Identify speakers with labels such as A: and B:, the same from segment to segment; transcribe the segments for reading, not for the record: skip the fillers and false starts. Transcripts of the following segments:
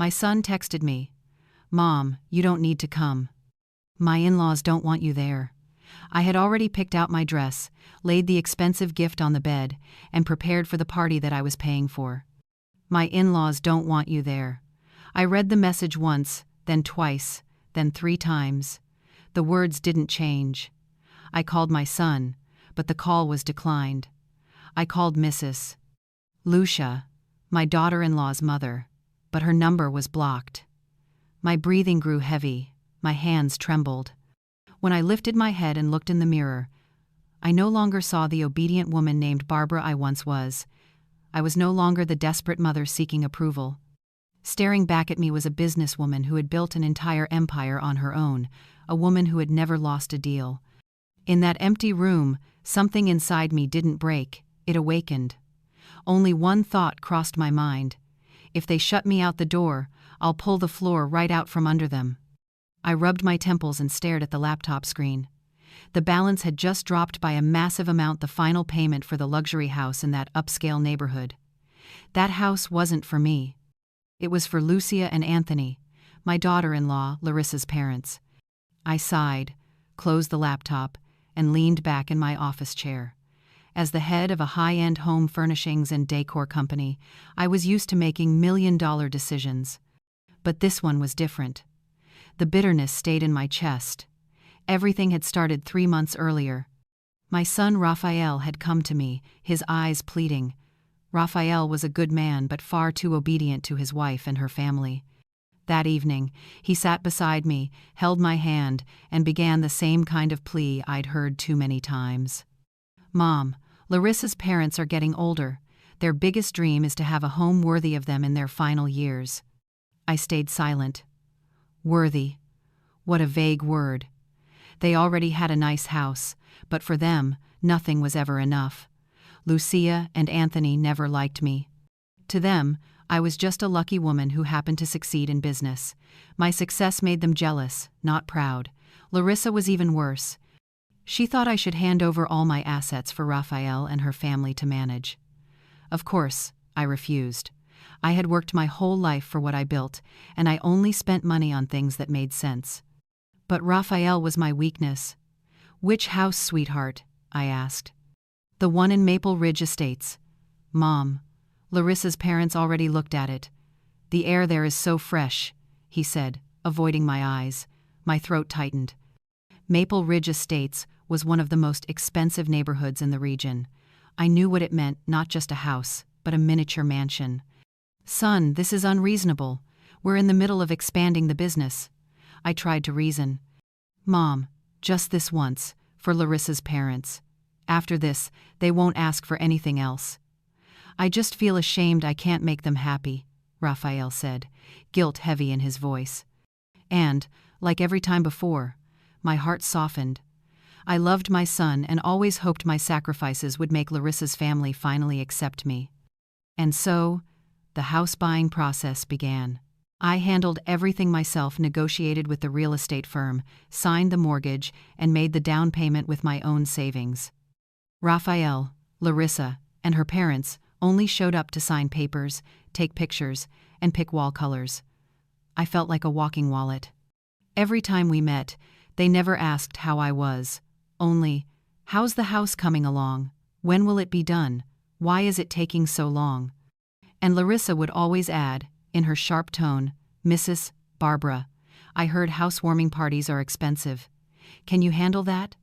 A: My son texted me, "Mom, you don't need to come. My in-laws don't want you there." I had already picked out my dress, laid the expensive gift on the bed, and prepared for the party that I was paying for. "My in-laws don't want you there." I read the message once, then twice, then 3 times. The words didn't change. I called my son, but the call was declined. I called Mrs. Lucia, my daughter-in-law's mother, but her number was blocked. My breathing grew heavy, my hands trembled. When I lifted my head and looked in the mirror, I no longer saw the obedient woman named Barbara I once was. I was no longer the desperate mother seeking approval. Staring back at me was a businesswoman who had built an entire empire on her own, a woman who had never lost a deal. In that empty room, something inside me didn't break, it awakened. Only one thought crossed my mind. If they shut me out the door, I'll pull the floor right out from under them. I rubbed my temples and stared at the laptop screen. The balance had just dropped by a massive amount, the final payment for the luxury house in that upscale neighborhood. That house wasn't for me. It was for Lucia and Anthony, my daughter-in-law, Larissa's parents. I sighed, closed the laptop, and leaned back in my office chair. As the head of a high-end home furnishings and decor company, I was used to making million-dollar decisions. But this one was different. The bitterness stayed in my chest. Everything had started 3 months earlier. My son Raphael had come to me, his eyes pleading. Raphael was a good man but far too obedient to his wife and her family. That evening, he sat beside me, held my hand, and began the same kind of plea I'd heard too many times. "Mom, Larissa's parents are getting older. Their biggest dream is to have a home worthy of them in their final years." I stayed silent. Worthy. What a vague word. They already had a nice house, but for them, nothing was ever enough. Lucia and Anthony never liked me. To them, I was just a lucky woman who happened to succeed in business. My success made them jealous, not proud. Larissa was even worse. She thought I should hand over all my assets for Raphael and her family to manage. Of course, I refused. I had worked my whole life for what I built, and I only spent money on things that made sense. But Raphael was my weakness. "Which house, sweetheart?" I asked. "The one in Maple Ridge Estates." "Mom, Larissa's parents already looked at it. The air there is so fresh," he said, avoiding my eyes. My throat tightened. Maple Ridge Estates was one of the most expensive neighborhoods in the region. I knew what it meant, not just a house, but a miniature mansion. "Son, this is unreasonable. We're in the middle of expanding the business." I tried to reason. "Mom, just this once, for Larissa's parents. After this, they won't ask for anything else." "I just feel ashamed I can't make them happy," Raphael said, guilt heavy in his voice. And, like every time before, my heart softened. I loved my son and always hoped my sacrifices would make Larissa's family finally accept me. And so, the house-buying process began. I handled everything myself, negotiated with the real estate firm, signed the mortgage, and made the down payment with my own savings. Raphael, Larissa, and her parents only showed up to sign papers, take pictures, and pick wall colors. I felt like a walking wallet. Every time we met, they never asked how I was. Only, "How's the house coming along? When will it be done? Why is it taking so long?" And Larissa would always add, in her sharp tone, "Mrs. Barbara, I heard housewarming parties are expensive. Can you handle that?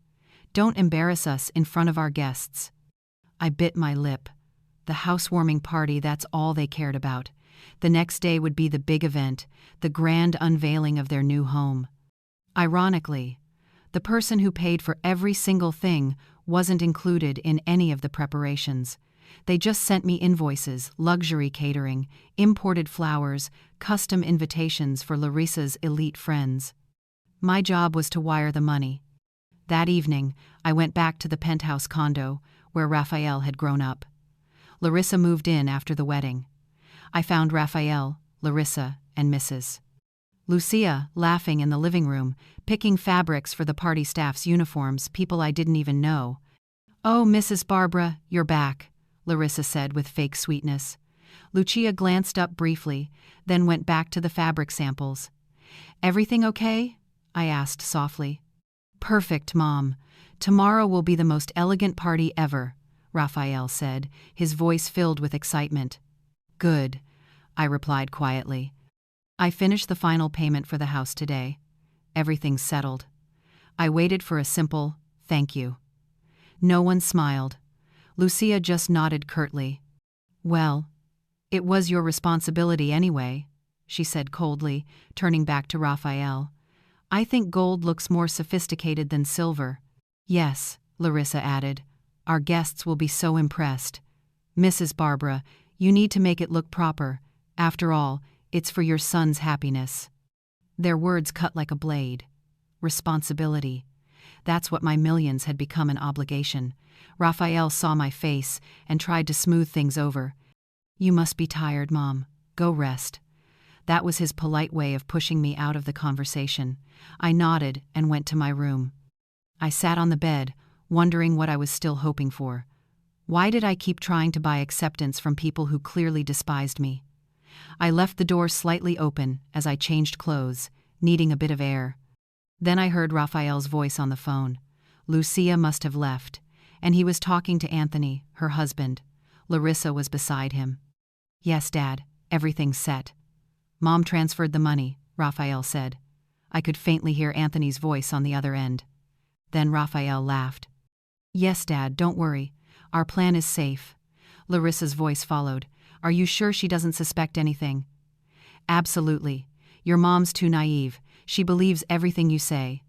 A: Don't embarrass us in front of our guests." I bit my lip. The housewarming party, that's all they cared about. The next day would be the big event, the grand unveiling of their new home. Ironically, the person who paid for every single thing wasn't included in any of the preparations. They just sent me invoices, luxury catering, imported flowers, custom invitations for Larissa's elite friends. My job was to wire the money. That evening, I went back to the penthouse condo, where Raphael had grown up. Larissa moved in after the wedding. I found Raphael, Larissa, and Mrs. Lucia laughing in the living room, picking fabrics for the party staff's uniforms, people I didn't even know. "Oh, Mrs. Barbara, you're back," Larissa said with fake sweetness. Lucia glanced up briefly, then went back to the fabric samples. "Everything okay?" I asked softly. "Perfect, Mom. Tomorrow will be the most elegant party ever," Raphael said, his voice filled with excitement. "Good," I replied quietly. "I finished the final payment for the house today. Everything's settled." I waited for a simple, "Thank you." No one smiled. Lucia just nodded curtly. "Well, it was your responsibility anyway," she said coldly, turning back to Raphael. "I think gold looks more sophisticated than silver." "Yes," Larissa added. "Our guests will be so impressed. Mrs. Barbara, you need to make it look proper. After all, it's for your son's happiness." Their words cut like a blade. Responsibility. That's what my millions had become an obligation. Raphael saw my face and tried to smooth things over. "You must be tired, Mom. Go rest." That was his polite way of pushing me out of the conversation. I nodded and went to my room. I sat on the bed, wondering what I was still hoping for. Why did I keep trying to buy acceptance from people who clearly despised me? I left the door slightly open as I changed clothes, needing a bit of air. Then I heard Raphael's voice on the phone. Lucia must have left, and he was talking to Anthony, her husband. Larissa was beside him. "Yes, Dad, everything's set." "Mom transferred the money," Raphael said. I could faintly hear Anthony's voice on the other end. Then Raphael laughed. "Yes, Dad, don't worry. Our plan is safe." Larissa's voice followed. "Are you sure she doesn't suspect anything?" "Absolutely. Your mom's too naive. She believes everything you say."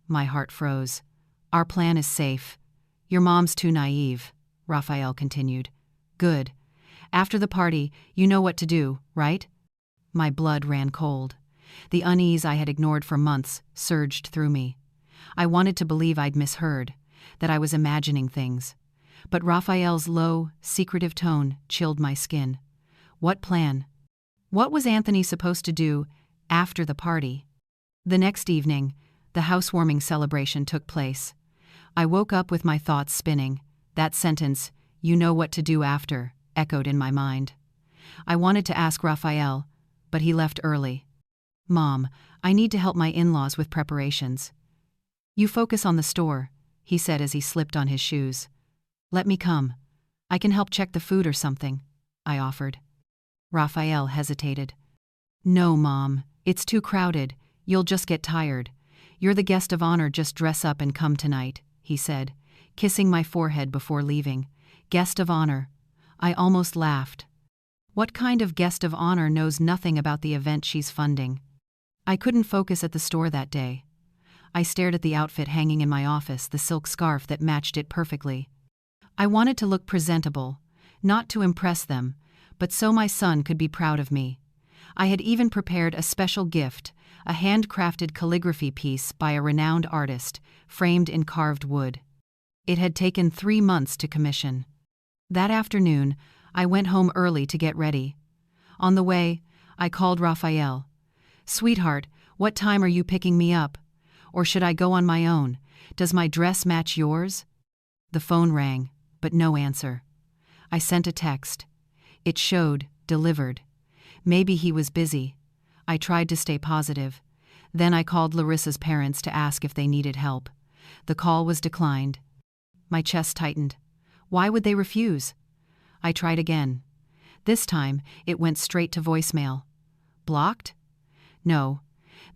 A: My heart froze. "Our plan is safe. Your mom's too naive," Raphael continued. "Good. After the party, you know what to do, right?" My blood ran cold. The unease I had ignored for months surged through me. I wanted to believe I'd misheard, that I was imagining things. But Raphael's low, secretive tone chilled my skin. What plan? What was Anthony supposed to do after the party? The next evening, the housewarming celebration took place. I woke up with my thoughts spinning. That sentence, "You know what to do after," echoed in my mind. I wanted to ask Raphael, but he left early. "Mom, I need to help my in-laws with preparations." "You focus on the store," he said as he slipped on his shoes. "Let me come. I can help check the food or something," I offered. Raphael hesitated. "No, Mom, it's too crowded. You'll just get tired. You're the guest of honor, just dress up and come tonight," he said, kissing my forehead before leaving. Guest of honor. I almost laughed. What kind of guest of honor knows nothing about the event she's funding? I couldn't focus at the store that day. I stared at the outfit hanging in my office, the silk scarf that matched it perfectly. I wanted to look presentable, not to impress them, but so my son could be proud of me. I had even prepared a special gift, a handcrafted calligraphy piece by a renowned artist, framed in carved wood. It had taken 3 months to commission. That afternoon, I went home early to get ready. On the way, I called Raphael. "Sweetheart, what time are you picking me up? Or should I go on my own? Does my dress match yours?" The phone rang, but no answer. I sent a text. It showed, delivered. Maybe he was busy. I tried to stay positive. Then I called Larissa's parents to ask if they needed help. The call was declined. My chest tightened. Why would they refuse? I tried again. This time, it went straight to voicemail. Blocked? No.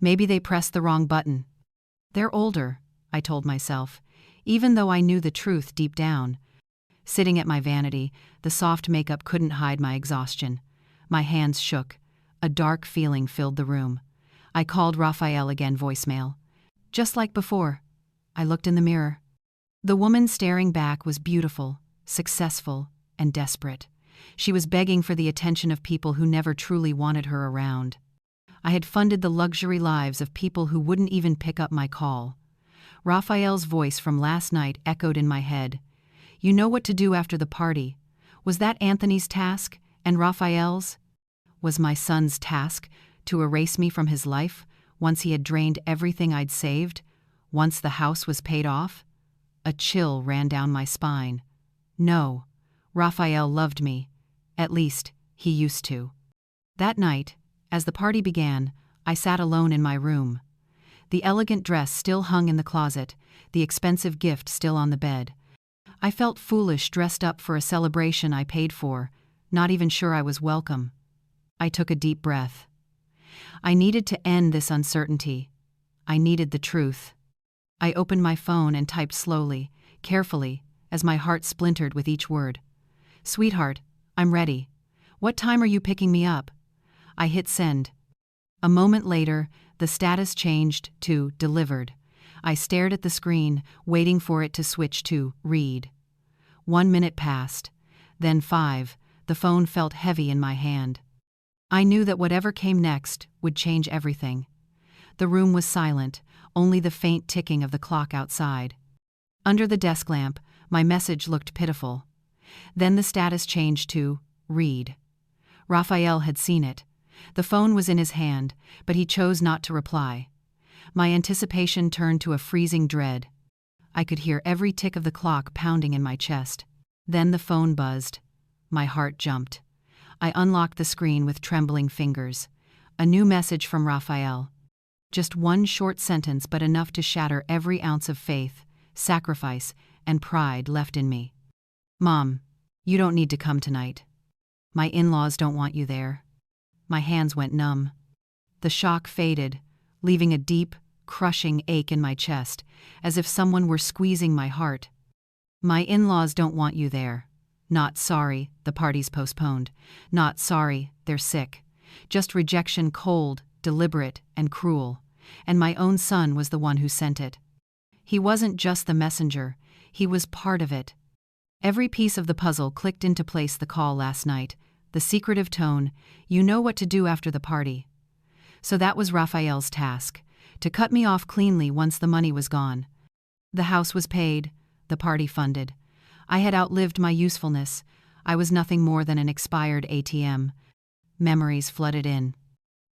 A: Maybe they pressed the wrong button. They're older, I told myself, even though I knew the truth deep down. Sitting at my vanity, the soft makeup couldn't hide my exhaustion. My hands shook. A dark feeling filled the room. I called Raphael again, voicemail. Just like before. I looked in the mirror. The woman staring back was beautiful, successful, and desperate. She was begging for the attention of people who never truly wanted her around. I had funded the luxury lives of people who wouldn't even pick up my call. Raphael's voice from last night echoed in my head. You know what to do after the party. Was that Anthony's task, and Raphael's? Was my son's task to erase me from his life once he had drained everything I'd saved, once the house was paid off? A chill ran down my spine. No, Raphael loved me. At least, He used to. That night, as the party began, I sat alone in my room. The elegant dress still hung in the closet, the expensive gift still on the bed. I felt foolish dressed up for a celebration I paid for, not even sure I was welcome. I took a deep breath. I needed to end this uncertainty. I needed the truth. I opened my phone and typed slowly, carefully, as my heart splintered with each word. "Sweetheart, I'm ready. What time are you picking me up?" I hit send. A moment later, the status changed to delivered. I stared at the screen, waiting for it to switch to read. 1 minute passed. Then 5. The phone felt heavy in my hand. I knew that whatever came next would change everything. The room was silent, only the faint ticking of the clock outside. Under the desk lamp, my message looked pitiful. Then the status changed to read. Raphael had seen it. The phone was in his hand, but he chose not to reply. My anticipation turned to a freezing dread. I could hear every tick of the clock pounding in my chest. Then the phone buzzed. My heart jumped. I unlocked the screen with trembling fingers. A new message from Raphael. Just one short sentence, but enough to shatter every ounce of faith, sacrifice, and pride left in me. "Mom, you don't need to come tonight. My in-laws don't want you there." My hands went numb. The shock faded, leaving a deep, crushing ache in my chest, as if someone were squeezing my heart. "My in-laws don't want you there. Not sorry, the party's postponed. Not sorry, they're sick. Just rejection, cold, deliberate, and cruel. And my own son was the one who sent it. He wasn't just the messenger, he was part of it." Every piece of the puzzle clicked into place. The call last night, the secretive tone, "You know what to do after the party." So that was Raphael's task, to cut me off cleanly once the money was gone. The house was paid, the party funded. I had outlived my usefulness. I was nothing more than an expired ATM. Memories flooded in.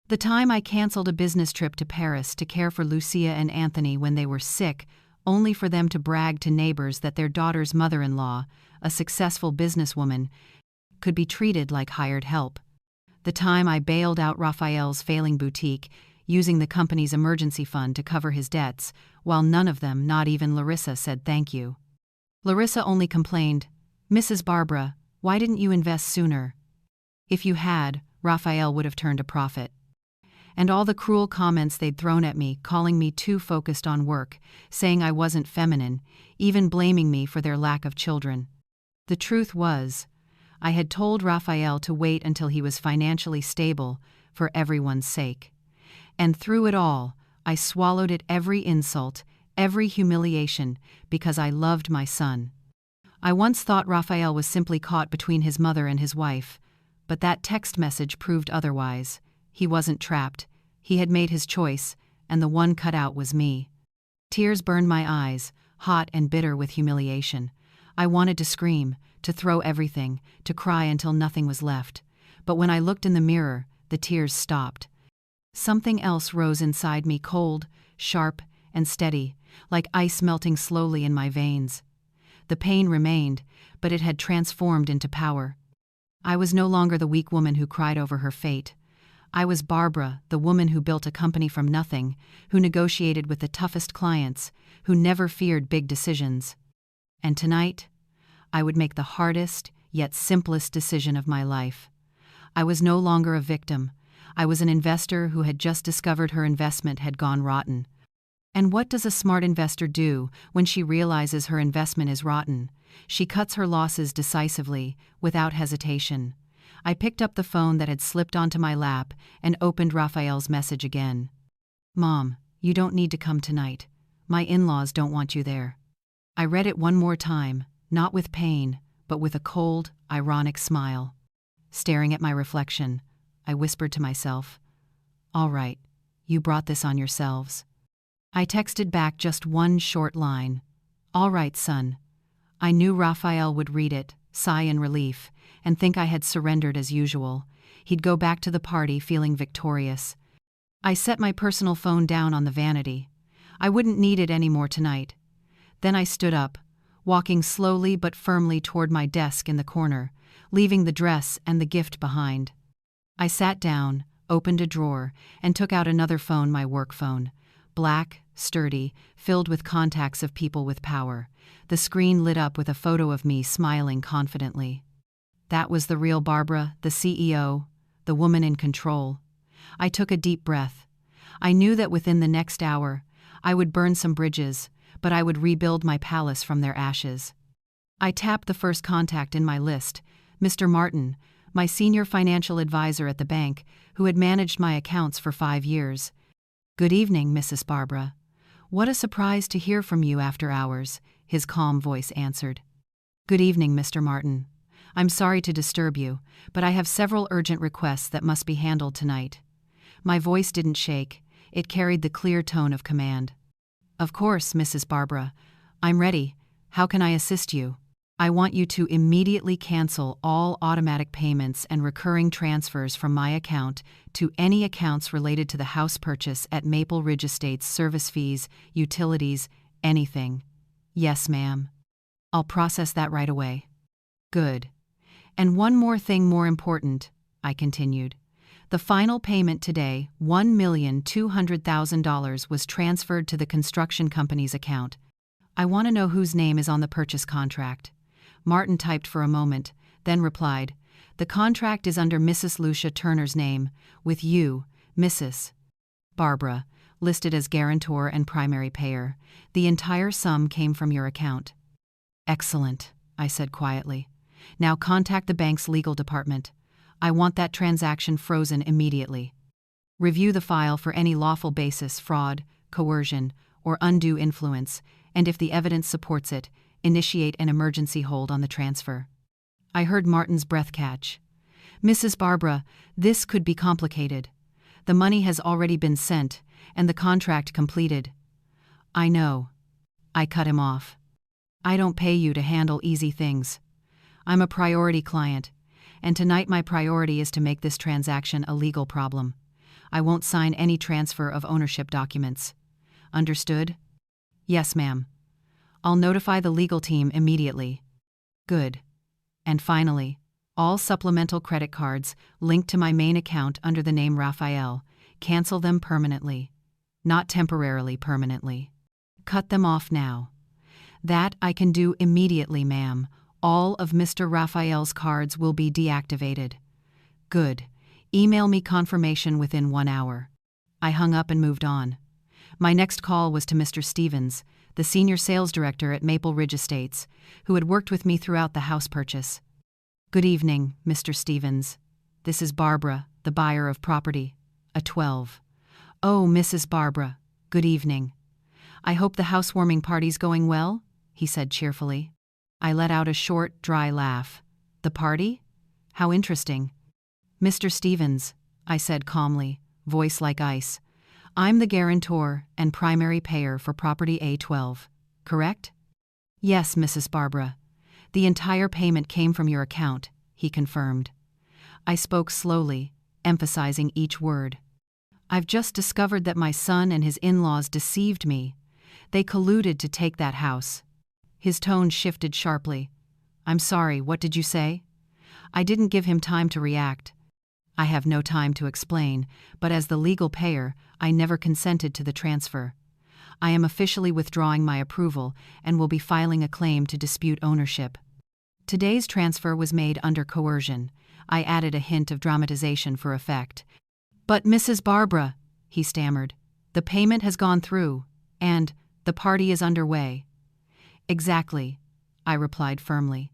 A: The time I canceled a business trip to Paris to care for Lucia and Anthony when they were sick, only for them to brag to neighbors that their daughter's mother-in-law, a successful businesswoman, could be treated like hired help. The time I bailed out Raphael's failing boutique, using the company's emergency fund to cover his debts, while none of them, not even Larissa, said thank you. Larissa only complained, "Mrs. Barbara, why didn't you invest sooner?" If you had, Raphael would have turned a profit. And all the cruel comments they'd thrown at me, calling me too focused on work, saying I wasn't feminine, even blaming me for their lack of children. The truth was, I had told Raphael to wait until he was financially stable, for everyone's sake. And through it all, I swallowed it, every insult, every humiliation, because I loved my son. I once thought Raphael was simply caught between his mother and his wife, but that text message proved otherwise. He wasn't trapped. He had made his choice, and the one cut out was me. Tears burned my eyes, hot and bitter with humiliation. I wanted to scream, to throw everything, to cry until nothing was left. But when I looked in the mirror, the tears stopped. Something else rose inside me, cold, sharp, and steady, like ice melting slowly in my veins. The pain remained, but it had transformed into power. I was no longer the weak woman who cried over her fate. I was Barbara, the woman who built a company from nothing, who negotiated with the toughest clients, who never feared big decisions. And tonight, I would make the hardest, yet simplest decision of my life. I was no longer a victim. I was an investor who had just discovered her investment had gone rotten. And what does a smart investor do when she realizes her investment is rotten? She cuts her losses decisively, without hesitation. I picked up the phone that had slipped onto my lap and opened Raphael's message again. "Mom, you don't need to come tonight. My in-laws don't want you there." I read it one more time, not with pain, but with a cold, ironic smile. Staring at my reflection, I whispered to myself, "All right, you brought this on yourselves." I texted back just one short line, "All right, son." I knew Raphael would read it, sigh in relief, and think I had surrendered as usual. He'd go back to the party feeling victorious. I set my personal phone down on the vanity. I wouldn't need it anymore tonight. Then I stood up, walking slowly but firmly toward my desk in the corner, leaving the dress and the gift behind. I sat down, opened a drawer, and took out another phone, my work phone. Black, sturdy, filled with contacts of people with power. The screen lit up with a photo of me smiling confidently. That was the real Barbara, the CEO, the woman in control. I took a deep breath. I knew that within the next hour, I would burn some bridges, but I would rebuild my palace from their ashes. I tapped the first contact in my list, Mr. Martin, my senior financial advisor at the bank, who had managed my accounts for 5 years. "Good evening, Mrs. Barbara. What a surprise to hear from you after hours," his calm voice answered. "Good evening, Mr. Martin. I'm sorry to disturb you, but I have several urgent requests that must be handled tonight." My voice didn't shake, it carried the clear tone of command. "Of course, Mrs. Barbara. I'm ready. How can I assist you?" "I want you to immediately cancel all automatic payments and recurring transfers from my account to any accounts related to the house purchase at Maple Ridge Estates, service fees, utilities, anything." "Yes, ma'am. I'll process that right away." "Good. And one more thing more important," I continued. "The final payment today, $1,200,000, was transferred to the construction company's account. I want to know whose name is on the purchase contract." Martin typed for a moment, then replied, "The contract is under Mrs. Lucia Turner's name, with you, Mrs. Barbara, listed as guarantor and primary payer. The entire sum came from your account." "Excellent," I said quietly. "Now contact the bank's legal department. I want that transaction frozen immediately. Review the file for any lawful basis, fraud, coercion, or undue influence, and if the evidence supports it, initiate an emergency hold on the transfer." I heard Martin's breath catch. "Mrs. Barbara, this could be complicated. The money has already been sent, and the contract completed." "I know." I cut him off. "I don't pay you to handle easy things. I'm a priority client, and tonight my priority is to make this transaction a legal problem. I won't sign any transfer of ownership documents." "Understood?" "Yes, ma'am. I'll notify the legal team immediately." "Good. And finally, all supplemental credit cards linked to my main account under the name Raphael, cancel them permanently. Not temporarily, permanently. Cut them off now." "That I can do immediately, ma'am. All of Mr. Raphael's cards will be deactivated." "Good. Email me confirmation within 1 hour." I hung up and moved on. My next call was to Mr. Stevens, the senior sales director at Maple Ridge Estates, who had worked with me throughout the house purchase. "Good evening, Mr. Stevens. This is Barbara, the buyer of property, a 12. "Oh, Mrs. Barbara, good evening. I hope the housewarming party's going well," he said cheerfully. I let out a short, dry laugh. "The party? How interesting." "Mr. Stevens," I said calmly, voice like ice, "I'm the guarantor and primary payer for property A12, correct?" "Yes, Mrs. Barbara. The entire payment came from your account," he confirmed. I spoke slowly, emphasizing each word. "I've just discovered that my son and his in-laws deceived me. They colluded to take that house." His tone shifted sharply. "I'm sorry, what did you say?" I didn't give him time to react. I have no time to explain, but as the legal payer, I never consented to the transfer. I am officially withdrawing my approval and will be filing a claim to dispute ownership. Today's transfer was made under coercion. I added a hint of dramatization for effect. "But Mrs. Barbara," he stammered, "the payment has gone through, and the party is underway." "Exactly," I replied firmly.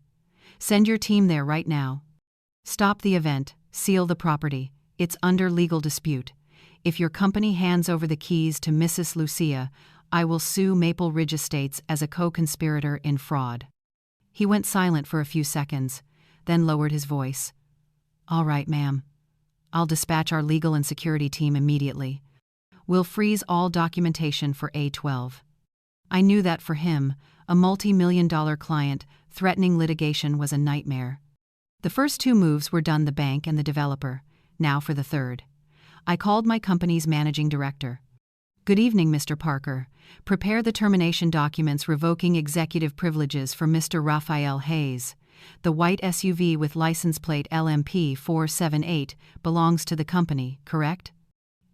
A: "Send your team there right now. Stop the event, seal the property. It's under legal dispute. If your company hands over the keys to Mrs. Lucia, I will sue Maple Ridge Estates as a co-conspirator in fraud." He went silent for a few seconds, then lowered his voice. "All right, ma'am. I'll dispatch our legal and security team immediately. We'll freeze all documentation for A12. I knew that for him, a multi-million-dollar client, threatening litigation was a nightmare. The first 2 moves were done, the bank and the developer. Now for the third. I called my company's managing director. "Good evening, Mr. Parker. Prepare the termination documents revoking executive privileges for Mr. Raphael Hayes. The white SUV with license plate LMP 478 belongs to the company, correct?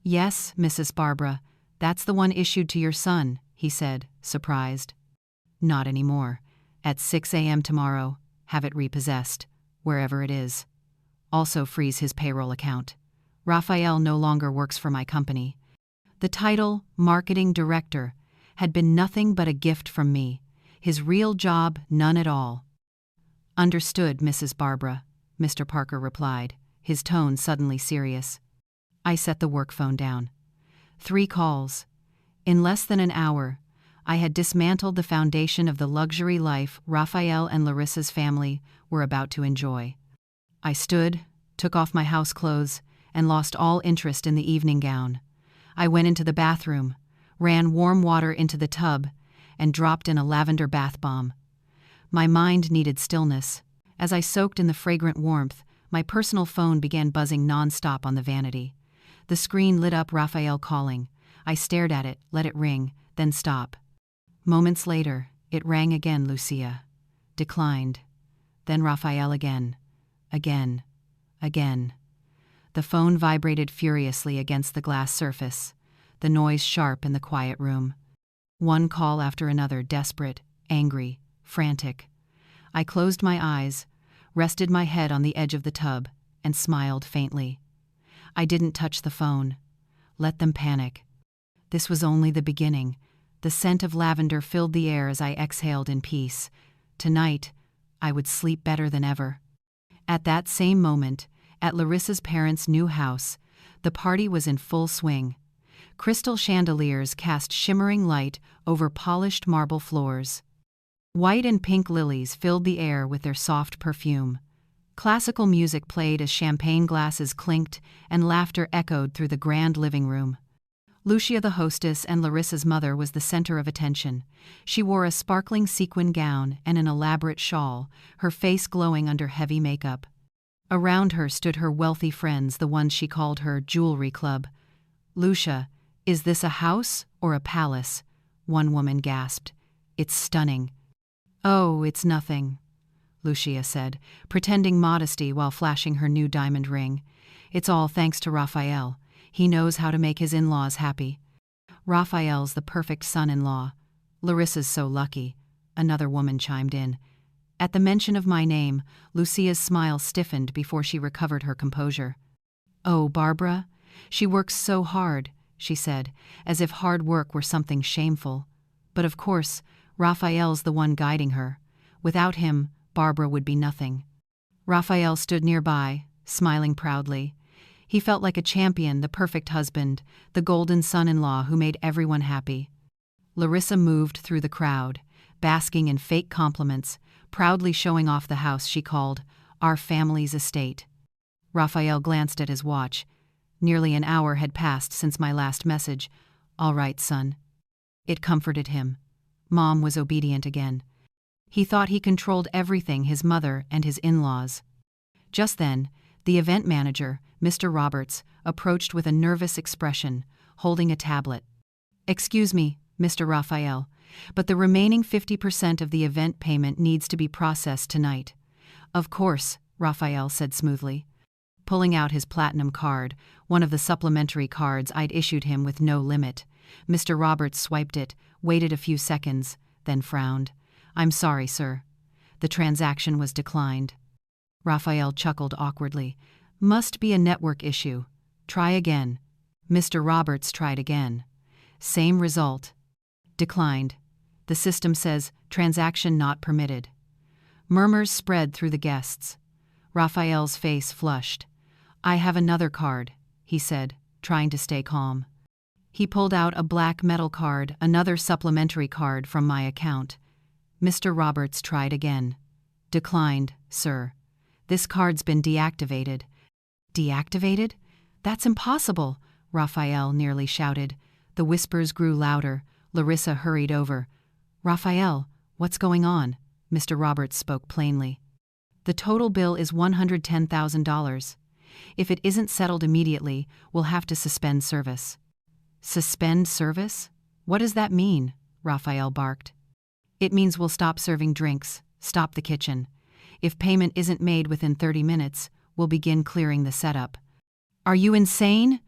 A: Yes, Mrs. Barbara. That's the one issued to your son, he said, surprised. Not anymore. At 6 a.m. tomorrow, have it repossessed, wherever it is. Also freeze his payroll account. Raphael no longer works for my company. The title, Marketing Director, had been nothing but a gift from me. His real job, none at all. Understood, Mrs. Barbara, Mr. Parker replied, his tone suddenly serious. I set the work phone down. 3 calls. In less than an hour, I had dismantled the foundation of the luxury life Raphael and Larissa's family were about to enjoy. I stood, took off my house clothes, and lost all interest in the evening gown. I went into the bathroom, ran warm water into the tub, and dropped in a lavender bath bomb. My mind needed stillness. As I soaked in the fragrant warmth, my personal phone began buzzing non-stop on the vanity. The screen lit up Raphael calling. I stared at it, let it ring, then stop. Moments later, it rang again, Lucia. Declined. Then Raphael again. Again. Again. The phone vibrated furiously against the glass surface, the noise sharp in the quiet room. One call after another, desperate, angry, frantic. I closed my eyes, rested my head on the edge of the tub, and smiled faintly. I didn't touch the phone. Let them panic. This was only the beginning. The scent of lavender filled the air as I exhaled in peace. Tonight, I would sleep better than ever. At that same moment, at Larissa's parents' new house, the party was in full swing. Crystal chandeliers cast shimmering light over polished marble floors. White and pink lilies filled the air with their soft perfume. Classical music played as champagne glasses clinked and laughter echoed through the grand living room. Lucia, the hostess and Larissa's mother, was the center of attention. She wore a sparkling sequin gown and an elaborate shawl, her face glowing under heavy makeup. Around her stood her wealthy friends, the ones she called her jewelry club. Lucia, is this a house or a palace? One woman gasped. It's stunning. Oh, it's nothing, Lucia said, pretending modesty while flashing her new diamond ring. It's all thanks to Raphael. He knows how to make his in-laws happy. Raphael's the perfect son-in-law. Larissa's so lucky, another woman chimed in. At the mention of my name, Lucia's smile stiffened before she recovered her composure. Oh, Barbara, she works so hard, she said, as if hard work were something shameful. But of course, Raphael's the one guiding her. Without him, Barbara would be nothing. Raphael stood nearby, smiling proudly. He felt like a champion, the perfect husband, the golden son-in-law who made everyone happy. Larissa moved through the crowd, basking in fake compliments, proudly showing off the house she called our family's estate. Raphael glanced at his watch. Nearly an hour had passed since my last message. All right, son. It comforted him. Mom was obedient again. He thought he controlled everything, his mother and his in-laws. Just then, the event manager, Mr. Roberts, approached with a nervous expression, holding a tablet. Excuse me, Mr. Raphael, but the remaining 50% of the event payment needs to be processed tonight. Of course, Raphael said smoothly. Pulling out his platinum card, one of the supplementary cards I'd issued him with no limit, Mr. Roberts swiped it, waited a few seconds, then frowned. I'm sorry, sir. The transaction was declined. Raphael chuckled awkwardly. Must be a network issue. Try again. Mr. Roberts tried again. Same result. Declined. The system says, transaction not permitted. Murmurs spread through the guests. Raphael's face flushed. I have another card, he said, trying to stay calm. He pulled out a black metal card, another supplementary card from my account. Mr. Roberts tried again. Declined, sir. This card's been deactivated. Deactivated? That's impossible, Raphael nearly shouted. The whispers grew louder. Larissa hurried over. Raphael, what's going on? Mr. Roberts spoke plainly. The total bill is $110,000. If it isn't settled immediately, we'll have to suspend service. Suspend service? What does that mean? Raphael barked. It means we'll stop serving drinks, stop the kitchen. If payment isn't made within 30 minutes, we'll begin clearing the setup." "Are you insane?"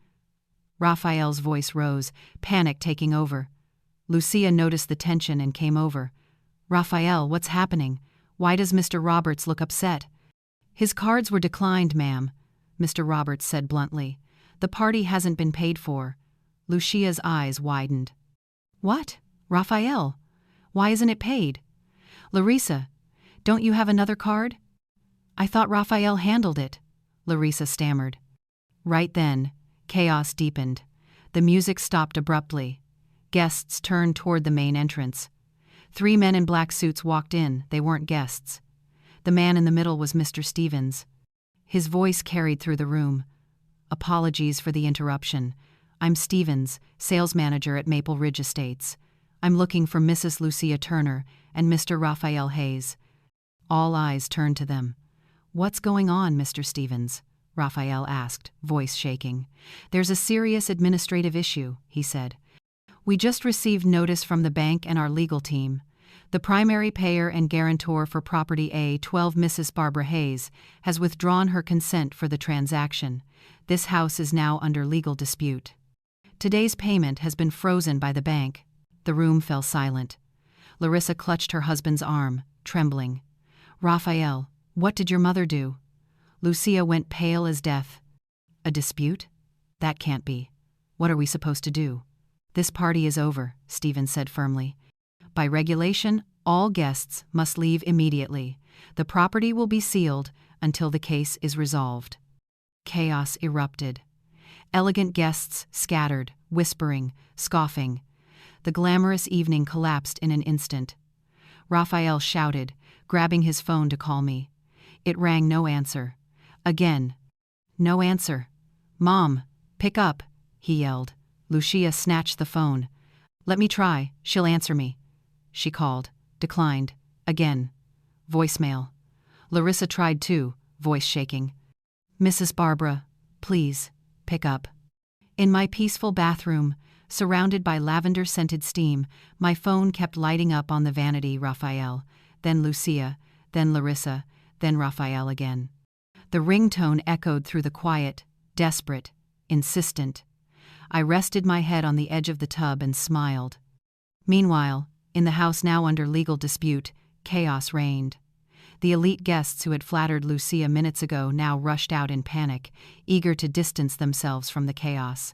A: Raphael's voice rose, panic taking over. Lucia noticed the tension and came over. "Raphael, what's happening? Why does Mr. Roberts look upset?" "His cards were declined, ma'am," Mr. Roberts said bluntly. "The party hasn't been paid for." Lucia's eyes widened. "What? Raphael? Why isn't it paid?" "Larissa, don't you have another card?" "I thought Raphael handled it," Larissa stammered. Right then, chaos deepened. The music stopped abruptly. Guests turned toward the main entrance. 3 men in black suits walked in. They weren't guests. The man in the middle was Mr. Stevens. His voice carried through the room. "Apologies for the interruption. I'm Stevens, sales manager at Maple Ridge Estates. I'm looking for Mrs. Lucia Turner and Mr. Raphael Hayes." All eyes turned to them. "What's going on, Mr. Stevens?" Raphael asked, voice shaking. "There's a serious administrative issue," he said. "We just received notice from the bank and our legal team. The primary payer and guarantor for property A12, Mrs. Barbara Hayes, has withdrawn her consent for the transaction. This house is now under legal dispute. Today's payment has been frozen by the bank." The room fell silent. Larissa clutched her husband's arm, trembling. "Raphael, what did your mother do?" Lucia went pale as death. "A dispute? That can't be. What are we supposed to do?" "This party is over," Stevens said firmly. "By regulation, all guests must leave immediately. The property will be sealed until the case is resolved." Chaos erupted. Elegant guests scattered, whispering, scoffing. The glamorous evening collapsed in an instant. Raphael shouted, grabbing his phone to call me. It rang, no answer. Again. No answer. "Mom, pick up," he yelled. Lucia snatched the phone. "Let me try, she'll answer me." She called, declined. Again. Voicemail. Larissa tried too, voice shaking. "Mrs. Barbara, please, pick up." In my peaceful bathroom, surrounded by lavender-scented steam, my phone kept lighting up on the vanity. Raphael, then Lucia, then Larissa, then Raphael again. The ringtone echoed through the quiet, desperate, insistent. I rested my head on the edge of the tub and smiled. Meanwhile, in the house now under legal dispute, chaos reigned. The elite guests who had flattered Lucia minutes ago now rushed out in panic, eager to distance themselves from the chaos.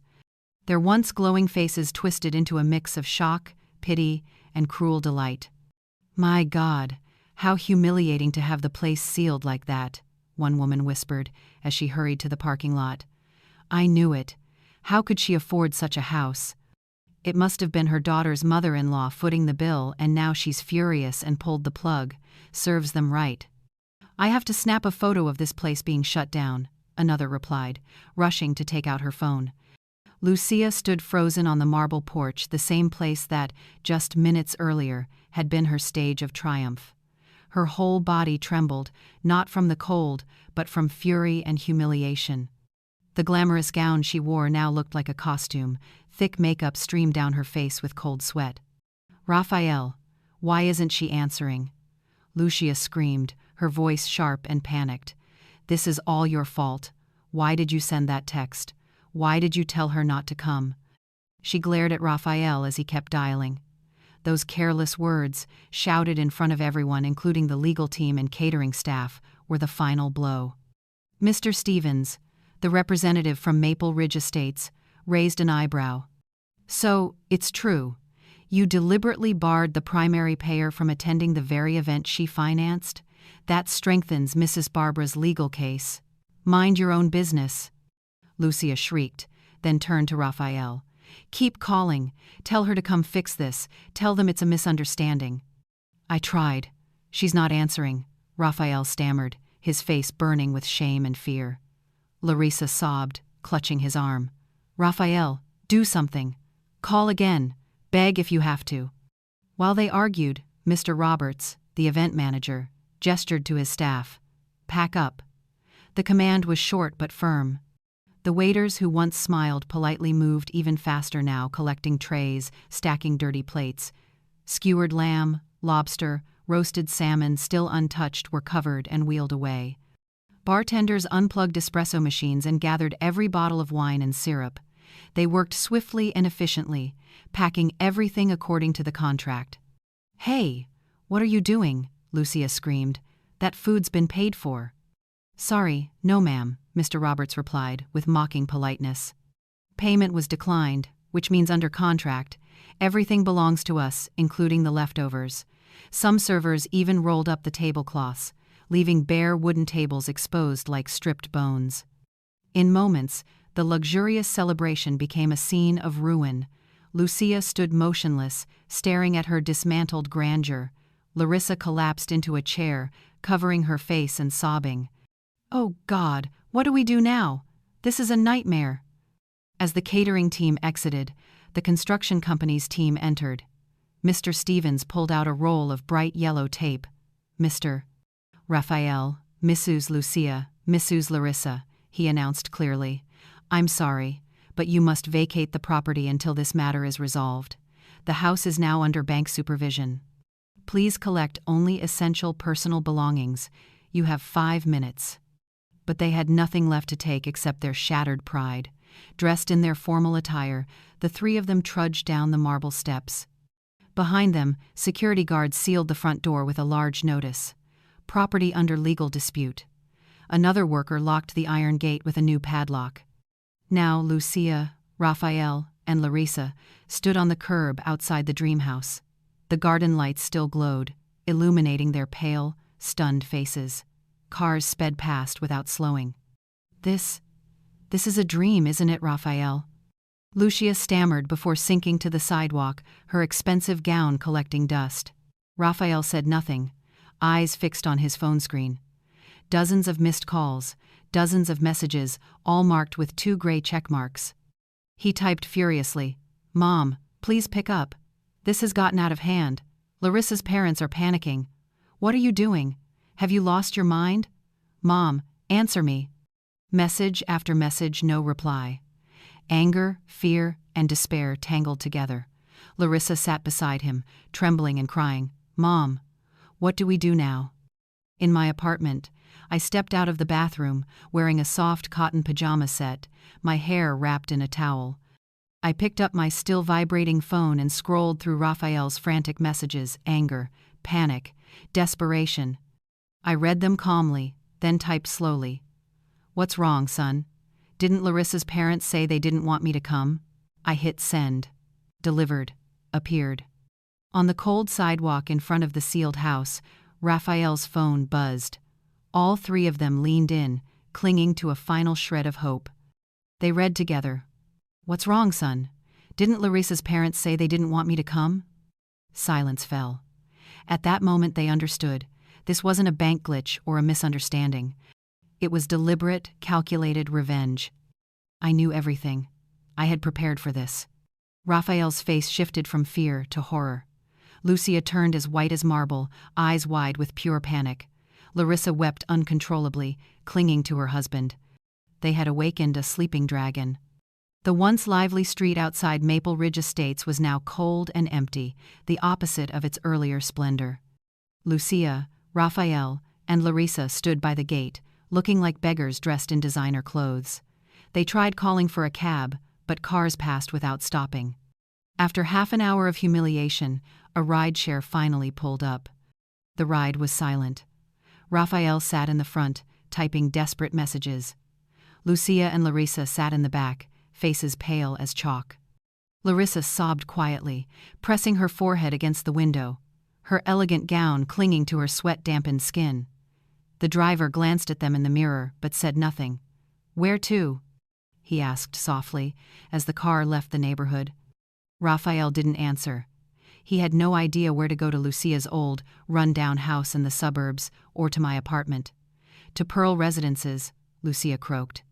A: Their once glowing faces twisted into a mix of shock, pity, and cruel delight. "My God, how humiliating to have the place sealed like that," one woman whispered as she hurried to the parking lot. "I knew it. How could she afford such a house? It must have been her daughter's mother-in-law footing the bill, and now she's furious and pulled the plug. Serves them right." "I have to snap a photo of this place being shut down," another replied, rushing to take out her phone. Lucia stood frozen on the marble porch, the same place that, just minutes earlier, had been her stage of triumph. Her whole body trembled, not from the cold, but from fury and humiliation. The glamorous gown she wore now looked like a costume. Thick makeup streamed down her face with cold sweat. "Raphael, why isn't she answering?" Lucia screamed, her voice sharp and panicked. "This is all your fault. Why did you send that text? Why did you tell her not to come?" She glared at Raphael as he kept dialing. Those careless words, shouted in front of everyone, including the legal team and catering staff, were the final blow. Mr. Stevens, the representative from Maple Ridge Estates, raised an eyebrow. "So, it's true. You deliberately barred the primary payer from attending the very event she financed? That strengthens Mrs. Barbara's legal case. Mind your own business." Lucia shrieked, then turned to Raphael. "Keep calling. Tell her to come fix this. Tell them it's a misunderstanding." "I tried. She's not answering," Raphael stammered, his face burning with shame and fear. Larissa sobbed, clutching his arm. "Raphael, do something. Call again. Beg if you have to." While they argued, Mr. Roberts, the event manager, gestured to his staff. "Pack up." The command was short but firm. The waiters who once smiled politely moved even faster now, collecting trays, stacking dirty plates. Skewered lamb, lobster, roasted salmon still untouched were covered and wheeled away. Bartenders unplugged espresso machines and gathered every bottle of wine and syrup. They worked swiftly and efficiently, packing everything according to the contract. "Hey, what are you doing?" Lucia screamed. "That food's been paid for." "Sorry, no ma'am," Mr. Roberts replied, with mocking politeness. "Payment was declined, which means under contract, everything belongs to us, including the leftovers." Some servers even rolled up the tablecloths, leaving bare wooden tables exposed like stripped bones. In moments, the luxurious celebration became a scene of ruin. Lucia stood motionless, staring at her dismantled grandeur. Larissa collapsed into a chair, covering her face and sobbing. "Oh God, what do we do now? This is a nightmare." As the catering team exited, the construction company's team entered. Mr. Stevens pulled out a roll of bright yellow tape. "Mr. Raphael, Mrs. Lucia, Mrs. Larissa," he announced clearly. "I'm sorry, but you must vacate the property until this matter is resolved. The house is now under bank supervision. Please collect only essential personal belongings. You have 5 minutes." But they had nothing left to take except their shattered pride. Dressed in their formal attire, the three of them trudged down the marble steps. Behind them, security guards sealed the front door with a large notice: "Property under legal dispute." Another worker locked the iron gate with a new padlock. Now Lucia, Raphael, and Larissa stood on the curb outside the dream house. The garden lights still glowed, illuminating their pale, stunned faces. Cars sped past without slowing. This is a dream, isn't it, Raphael?" Lucia stammered before sinking to the sidewalk, her expensive gown collecting dust. Raphael said nothing, eyes fixed on his phone screen. Dozens of missed calls, dozens of messages, all marked with 2 gray check marks. He typed furiously, "Mom, please pick up. This has gotten out of hand. Larissa's parents are panicking. What are you doing? Have you lost your mind? Mom, answer me." Message after message, no reply. Anger, fear, and despair tangled together. Larissa sat beside him, trembling and crying, "Mom, what do we do now?" In my apartment, I stepped out of the bathroom, wearing a soft cotton pajama set, my hair wrapped in a towel. I picked up my still vibrating phone and scrolled through Raphael's frantic messages: anger, panic, desperation. I read them calmly, then typed slowly. "What's wrong, son? Didn't Larissa's parents say they didn't want me to come?" I hit send. Delivered. Appeared. On the cold sidewalk in front of the sealed house, Raphael's phone buzzed. All 3 of them leaned in, clinging to a final shred of hope. They read together. "What's wrong, son? Didn't Larissa's parents say they didn't want me to come?" Silence fell. At that moment they understood. This wasn't a bank glitch or a misunderstanding. It was deliberate, calculated revenge. I knew everything. I had prepared for this. Raphael's face shifted from fear to horror. Lucia turned as white as marble, eyes wide with pure panic. Larissa wept uncontrollably, clinging to her husband. They had awakened a sleeping dragon. The once lively street outside Maple Ridge Estates was now cold and empty, the opposite of its earlier splendor. Lucia, Raphael, and Larissa stood by the gate, looking like beggars dressed in designer clothes. They tried calling for a cab, but cars passed without stopping. After half an hour of humiliation, a rideshare finally pulled up. The ride was silent. Raphael sat in the front, typing desperate messages. Lucia and Larissa sat in the back, faces pale as chalk. Larissa sobbed quietly, pressing her forehead against the window, her elegant gown clinging to her sweat-dampened skin. The driver glanced at them in the mirror, but said nothing. "Where to?" he asked softly, as the car left the neighborhood. Raphael didn't answer. He had no idea where to go: to Lucia's old, run-down house in the suburbs, or to my apartment. "To Pearl Residences," Lucia croaked.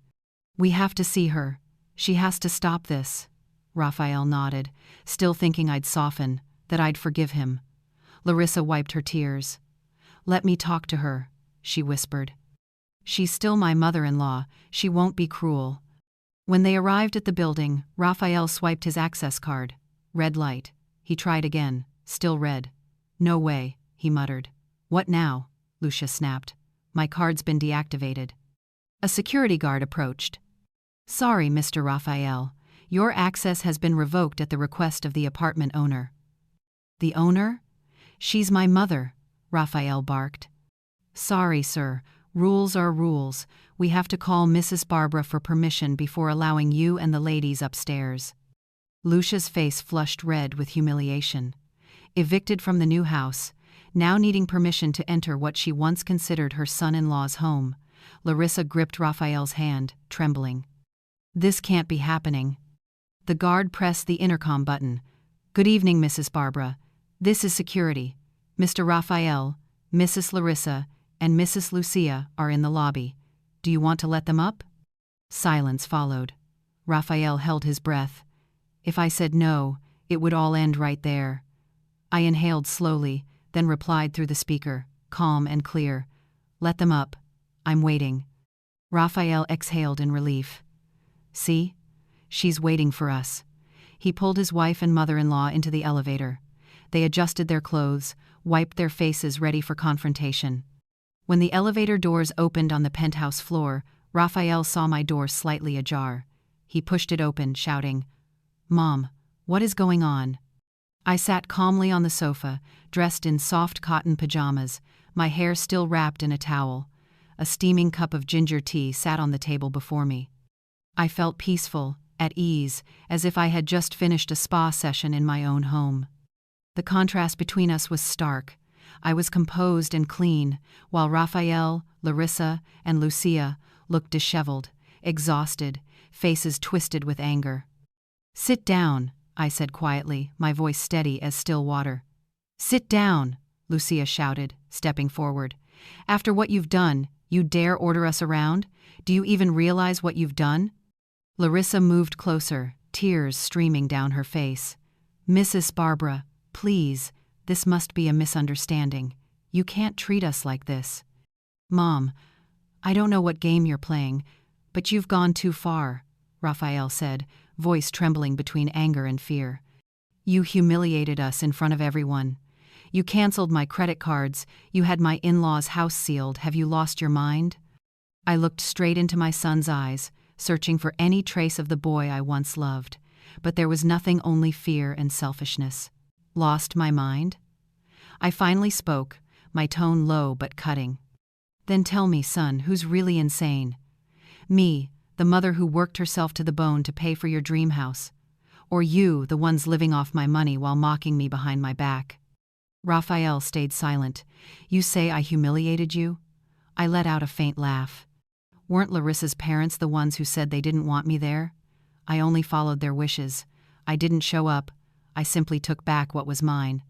A: "We have to see her. She has to stop this." Raphael nodded, still thinking I'd soften, that I'd forgive him. Larissa wiped her tears. "Let me talk to her," she whispered. "She's still my mother-in-law. She won't be cruel." When they arrived at the building, Raphael swiped his access card. Red light. He tried again. Still red. "No way," he muttered. What now? Lucia snapped. My card's been deactivated. A security guard approached. Sorry, Mr. Raphael. Your access has been revoked at the request of the apartment owner. The owner? She's my mother, Raphael barked. Sorry, sir. Rules are rules. We have to call Mrs. Barbara for permission before allowing you and the ladies upstairs. Lucia's face flushed red with humiliation. Evicted from the new house, now needing permission to enter what she once considered her son-in-law's home, Larissa gripped Raphael's hand, trembling. This can't be happening. The guard pressed the intercom button. Good evening, Mrs. Barbara. This is security. Mr. Raphael, Mrs. Larissa, and Mrs. Lucia are in the lobby. Do you want to let them up? Silence followed. Raphael held his breath. If I said no, it would all end right there. I inhaled slowly, then replied through the speaker, calm and clear. Let them up. I'm waiting. Raphael exhaled in relief. See? She's waiting for us. He pulled his wife and mother-in-law into the elevator. They adjusted their clothes, wiped their faces ready for confrontation. When the elevator doors opened on the penthouse floor, Raphael saw my door slightly ajar. He pushed it open, shouting, Mom, what is going on? I sat calmly on the sofa, dressed in soft cotton pajamas, my hair still wrapped in a towel. A steaming cup of ginger tea sat on the table before me. I felt peaceful, at ease, as if I had just finished a spa session in my own home. The contrast between us was stark. I was composed and clean, while Raphael, Larissa, and Lucia looked disheveled, exhausted, faces twisted with anger. Sit down, I said quietly, my voice steady as still water. Sit down, Lucia shouted, stepping forward. After what you've done, you dare order us around? Do you even realize what you've done? Larissa moved closer, tears streaming down her face. Mrs. Barbara, please, this must be a misunderstanding. You can't treat us like this. Mom, I don't know what game you're playing, but you've gone too far, Raphael said, voice trembling between anger and fear. You humiliated us in front of everyone. You canceled my credit cards, you had my in-laws' house sealed. Have you lost your mind? I looked straight into my son's eyes, searching for any trace of the boy I once loved, but there was nothing, only fear and selfishness. Lost my mind? I finally spoke, my tone low but cutting. Then tell me, son, who's really insane? Me, the mother who worked herself to the bone to pay for your dream house? Or you, the ones living off my money while mocking me behind my back? Raphael stayed silent. You say I humiliated you? I let out a faint laugh. Weren't Larissa's parents the ones who said they didn't want me there? I only followed their wishes. I didn't show up. I simply took back what was mine.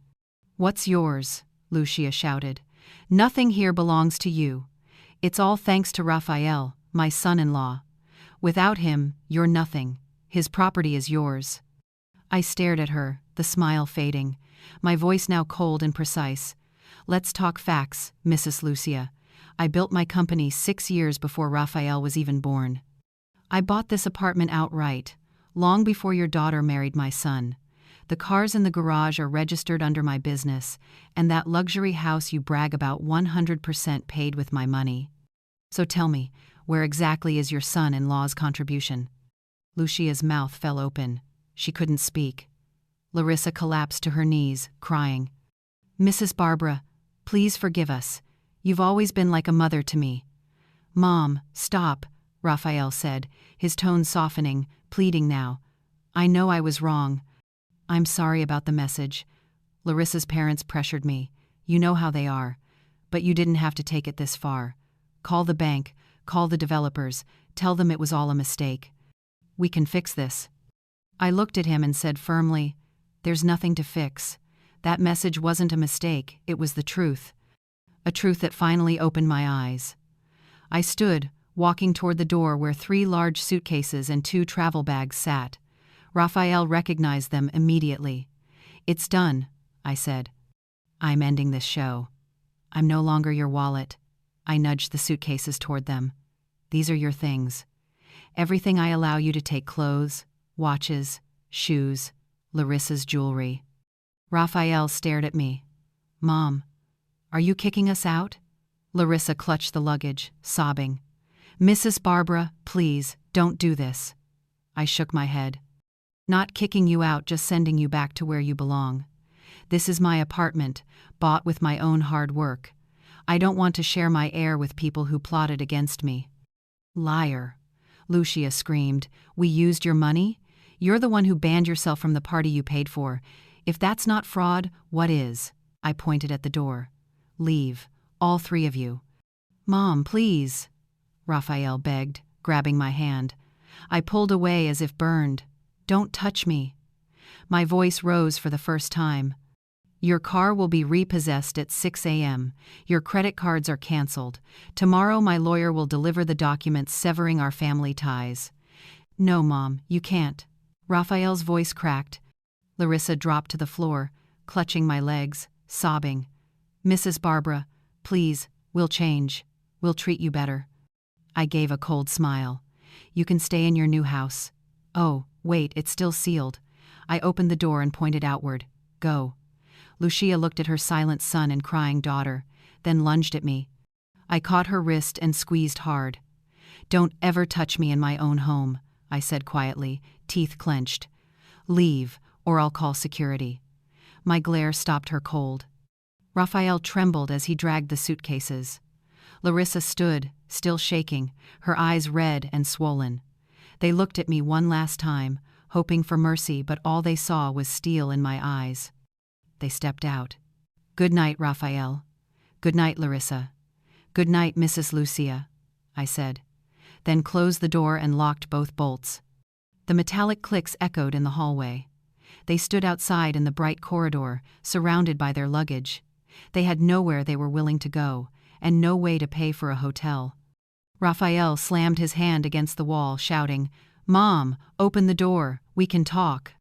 A: What's yours? Lucia shouted. Nothing here belongs to you. It's all thanks to Raphael, my son-in-law. Without him, you're nothing. His property is yours. I stared at her, the smile fading, my voice now cold and precise. Let's talk facts, Mrs. Lucia. I built my company 6 years before Raphael was even born. I bought this apartment outright, long before your daughter married my son. The cars in the garage are registered under my business, and that luxury house you brag about 100% paid with my money. So tell me, where exactly is your son-in-law's contribution? Lucia's mouth fell open. She couldn't speak. Larissa collapsed to her knees, crying. Mrs. Barbara, please forgive us. You've always been like a mother to me. Mom, stop, Raphael said, his tone softening, pleading now. I know I was wrong. I'm sorry about the message. Larissa's parents pressured me. You know how they are. But you didn't have to take it this far. Call the bank, call the developers, tell them it was all a mistake. We can fix this. I looked at him and said firmly, There's nothing to fix. That message wasn't a mistake, it was the truth. A truth that finally opened my eyes. I stood, walking toward the door where 3 large suitcases and 2 travel bags sat. Raphael recognized them immediately. It's done, I said. I'm ending this show. I'm no longer your wallet. I nudged the suitcases toward them. These are your things. Everything I allow you to take: clothes, watches, shoes, Larissa's jewelry. Raphael stared at me. Mom, Are you kicking us out? Larissa clutched the luggage, sobbing. Mrs. Barbara, please, don't do this. I shook my head. Not kicking you out, just sending you back to where you belong. This is my apartment, bought with my own hard work. I don't want to share my air with people who plotted against me. Liar. Lucia screamed. We used your money? You're the one who banned yourself from the party you paid for. If that's not fraud, what is? I pointed at the door. Leave, all three of you. Mom, please, Raphael begged, grabbing my hand. I pulled away as if burned. Don't touch me. My voice rose for the first time. Your car will be repossessed at 6 a.m. Your credit cards are canceled. Tomorrow my lawyer will deliver the documents severing our family ties. No, Mom, you can't. Raphael's voice cracked. Larissa dropped to the floor, clutching my legs, sobbing. Mrs. Barbara, please, we'll change. We'll treat you better. I gave a cold smile. You can stay in your new house. Oh, wait, it's still sealed. I opened the door and pointed outward. Go. Lucia looked at her silent son and crying daughter, then lunged at me. I caught her wrist and squeezed hard. Don't ever touch me in my own home, I said quietly, teeth clenched. Leave, or I'll call security. My glare stopped her cold. Raphael trembled as he dragged the suitcases. Larissa stood, still shaking, her eyes red and swollen. They looked at me one last time, hoping for mercy, but all they saw was steel in my eyes. They stepped out. Good night, Raphael. Good night, Larissa. Good night, Mrs. Lucia, I said, then closed the door and locked both bolts. The metallic clicks echoed in the hallway. They stood outside in the bright corridor, surrounded by their luggage. They had nowhere they were willing to go, and no way to pay for a hotel. Raphael slammed his hand against the wall, shouting, Mom, open the door, we can talk.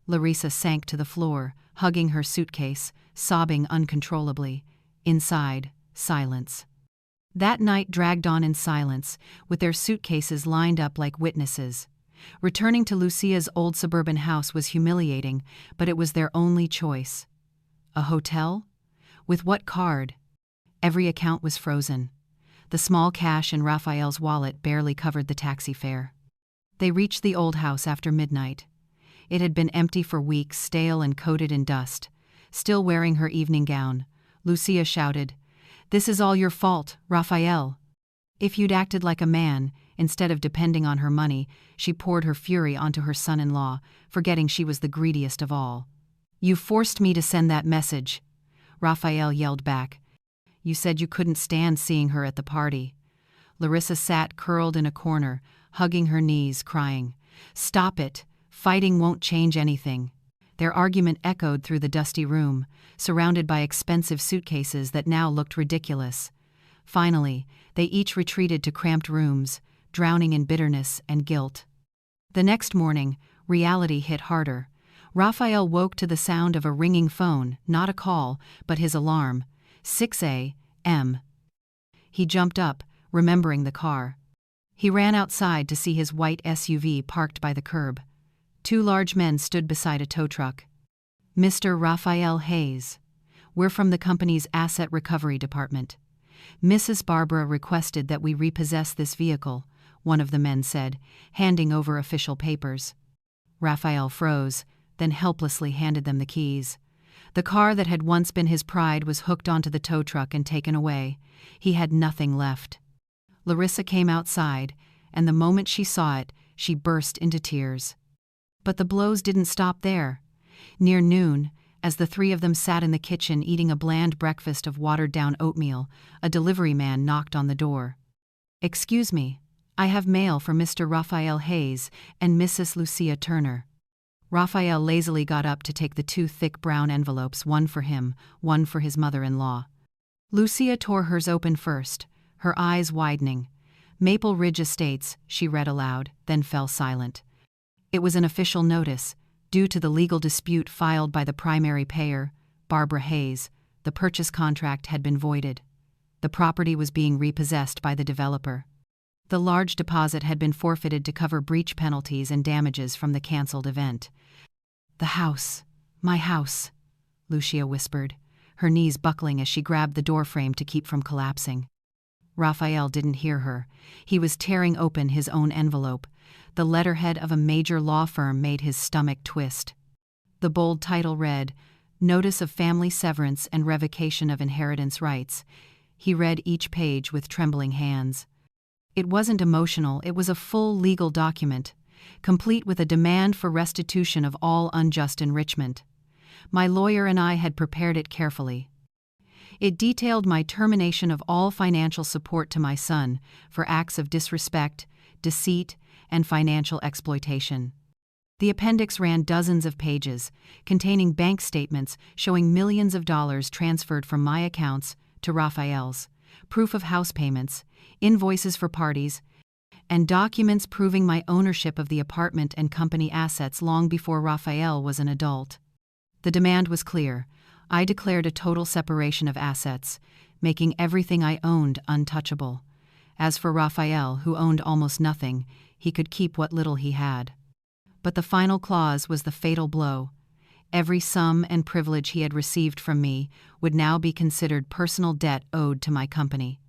A: Larissa sank to the floor, hugging her suitcase, sobbing uncontrollably. Inside, silence. That night dragged on in silence, with their suitcases lined up like witnesses. Returning to Lucia's old suburban house was humiliating, but it was their only choice. A hotel? With what card? Every account was frozen. The small cash in Raphael's wallet barely covered the taxi fare. They reached the old house after midnight. It had been empty for weeks, stale and coated in dust. Still wearing her evening gown, Lucia shouted, This is all your fault, Raphael. If you'd acted like a man, instead of depending on her money, she poured her fury onto her son-in-law, forgetting she was the greediest of all. You forced me to send that message, Raphael yelled back. You said you couldn't stand seeing her at the party. Larissa sat curled in a corner, hugging her knees, crying, Stop it. Fighting won't change anything. Their argument echoed through the dusty room, surrounded by expensive suitcases that now looked ridiculous. Finally, they each retreated to cramped rooms, drowning in bitterness and guilt. The next morning, reality hit harder. Raphael woke to the sound of a ringing phone, not a call, but his alarm. 6 a.m. He jumped up, remembering the car. He ran outside to see his white SUV parked by the curb. Two large men stood beside a tow truck. Mr. Raphael Hayes. We're from the company's asset recovery department. Mrs. Barbara requested that we repossess this vehicle, one of the men said, handing over official papers. Raphael froze, then helplessly handed them the keys. The car that had once been his pride was hooked onto the tow truck and taken away. He had nothing left. Larissa came outside, and the moment she saw it, she burst into tears. But the blows didn't stop there. Near noon, as the three of them sat in the kitchen eating a bland breakfast of watered-down oatmeal, a delivery man knocked on the door. Excuse me, I have mail for Mr. Raphael Hayes and Mrs. Lucia Turner. Raphael lazily got up to take the two thick brown envelopes, one for him, one for his mother-in-law. Lucia tore hers open first, her eyes widening. Maple Ridge Estates, she read aloud, then fell silent. It was an official notice. Due to the legal dispute filed by the primary payer, Barbara Hayes, the purchase contract had been voided. The property was being repossessed by the developer. The large deposit had been forfeited to cover breach penalties and damages from the cancelled event. The house, my house, Lucia whispered, her knees buckling as she grabbed the doorframe to keep from collapsing. Raphael didn't hear her. He was tearing open his own envelope. The letterhead of a major law firm made his stomach twist. The bold title read, "Notice of Family Severance and Revocation of Inheritance Rights." He read each page with trembling hands. It wasn't emotional, it was a full legal document, complete with a demand for restitution of all unjust enrichment. My lawyer and I had prepared it carefully. It detailed my termination of all financial support to my son for acts of disrespect, deceit, and financial exploitation. The appendix ran dozens of pages, containing bank statements showing millions of dollars transferred from my accounts to Raphael's, proof of house payments, invoices for parties, and documents proving my ownership of the apartment and company assets long before Raphael was an adult. The demand was clear. I declared a total separation of assets, making everything I owned untouchable. As for Raphael, who owned almost nothing, he could keep what little he had. But the final clause was the fatal blow. Every sum and privilege he had received from me would now be considered personal debt owed to my company.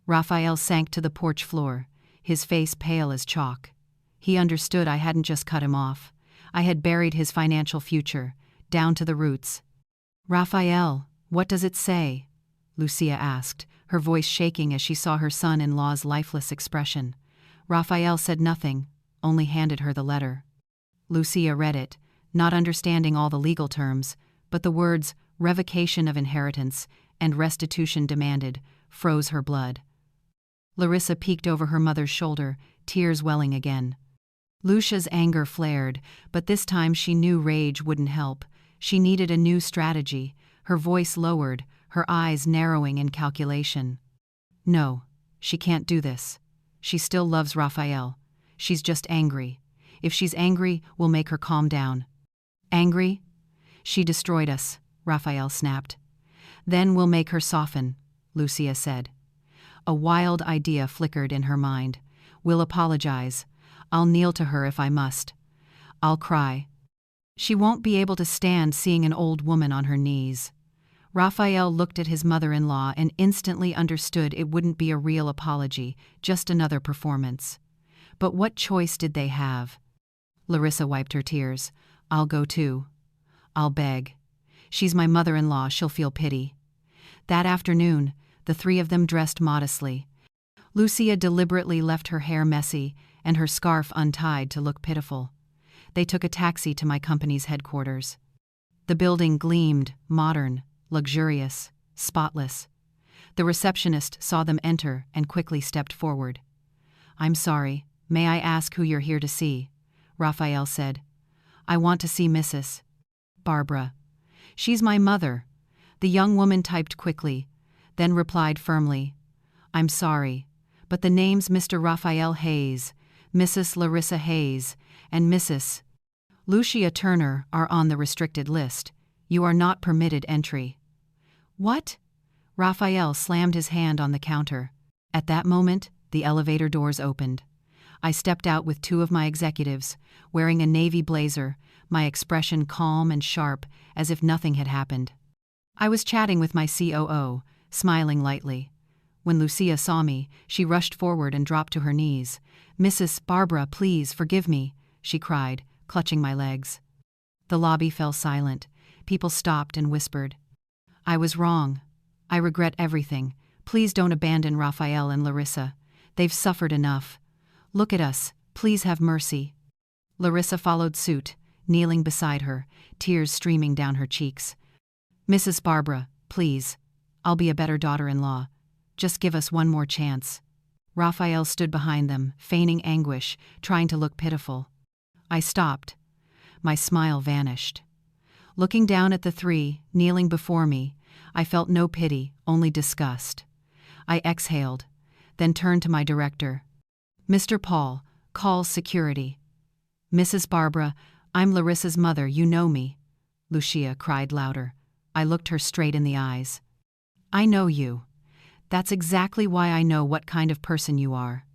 A: Raphael sank to the porch floor, his face pale as chalk. He understood I hadn't just cut him off. I had buried his financial future, down to the roots. "Raphael, what does it say?" Lucia asked, her voice shaking as she saw her son-in-law's lifeless expression. Raphael said nothing, only handed her the letter. Lucia read it, not understanding all the legal terms, but the words "revocation of inheritance" and "restitution demanded" froze her blood. Larissa peeked over her mother's shoulder, tears welling again. Lucia's anger flared, but this time she knew rage wouldn't help. She needed a new strategy. Her voice lowered, her eyes narrowing in calculation. "No, she can't do this. She still loves Raphael. She's just angry. If she's angry, we'll make her calm down." "Angry? She destroyed us," Raphael snapped. "Then we'll make her soften," Lucia said. A wild idea flickered in her mind. "We'll apologize. I'll kneel to her if I must. I'll cry. She won't be able to stand seeing an old woman on her knees." Raphael looked at his mother-in-law and instantly understood it wouldn't be a real apology, just another performance. But what choice did they have? Larissa wiped her tears. "I'll go too. I'll beg. She's my mother-in-law, she'll feel pity." That afternoon, the three of them dressed modestly. Lucia deliberately left her hair messy and her scarf untied to look pitiful. They took a taxi to my company's headquarters. The building gleamed, modern, luxurious, spotless. The receptionist saw them enter and quickly stepped forward. "I'm sorry, may I ask who you're here to see?" Raphael said. "I want to see Mrs. Barbara." "She's my mother." The young woman typed quickly, then replied firmly, "I'm sorry, but the names Mr. Raphael Hayes, Mrs. Larissa Hayes, and Mrs. Lucia Turner are on the restricted list. You are not permitted entry." "What?" Raphael slammed his hand on the counter. At that moment, the elevator doors opened. I stepped out with two of my executives, wearing a navy blazer, my expression calm and sharp, as if nothing had happened. I was chatting with my COO, smiling lightly. When Lucia saw me, she rushed forward and dropped to her knees. "Mrs. Barbara, please forgive me," she cried, clutching my legs. The lobby fell silent. People stopped and whispered. "I was wrong. I regret everything. Please don't abandon Raphael and Larissa. They've suffered enough. Look at us. Please have mercy." Larissa followed suit, kneeling beside her, tears streaming down her cheeks. "Mrs. Barbara, please. I'll be a better daughter-in-law. Just give us one more chance." Raphael stood behind them, feigning anguish, trying to look pitiful. I stopped. My smile vanished. Looking down at the three, kneeling before me, I felt no pity, only disgust. I exhaled, then turned to my director. "Mr. Paul, call security." "Mrs. Barbara, I'm Larissa's mother, you know me." Lucia cried louder. I looked her straight in the eyes. "I know you. That's exactly why I know what kind of person you are."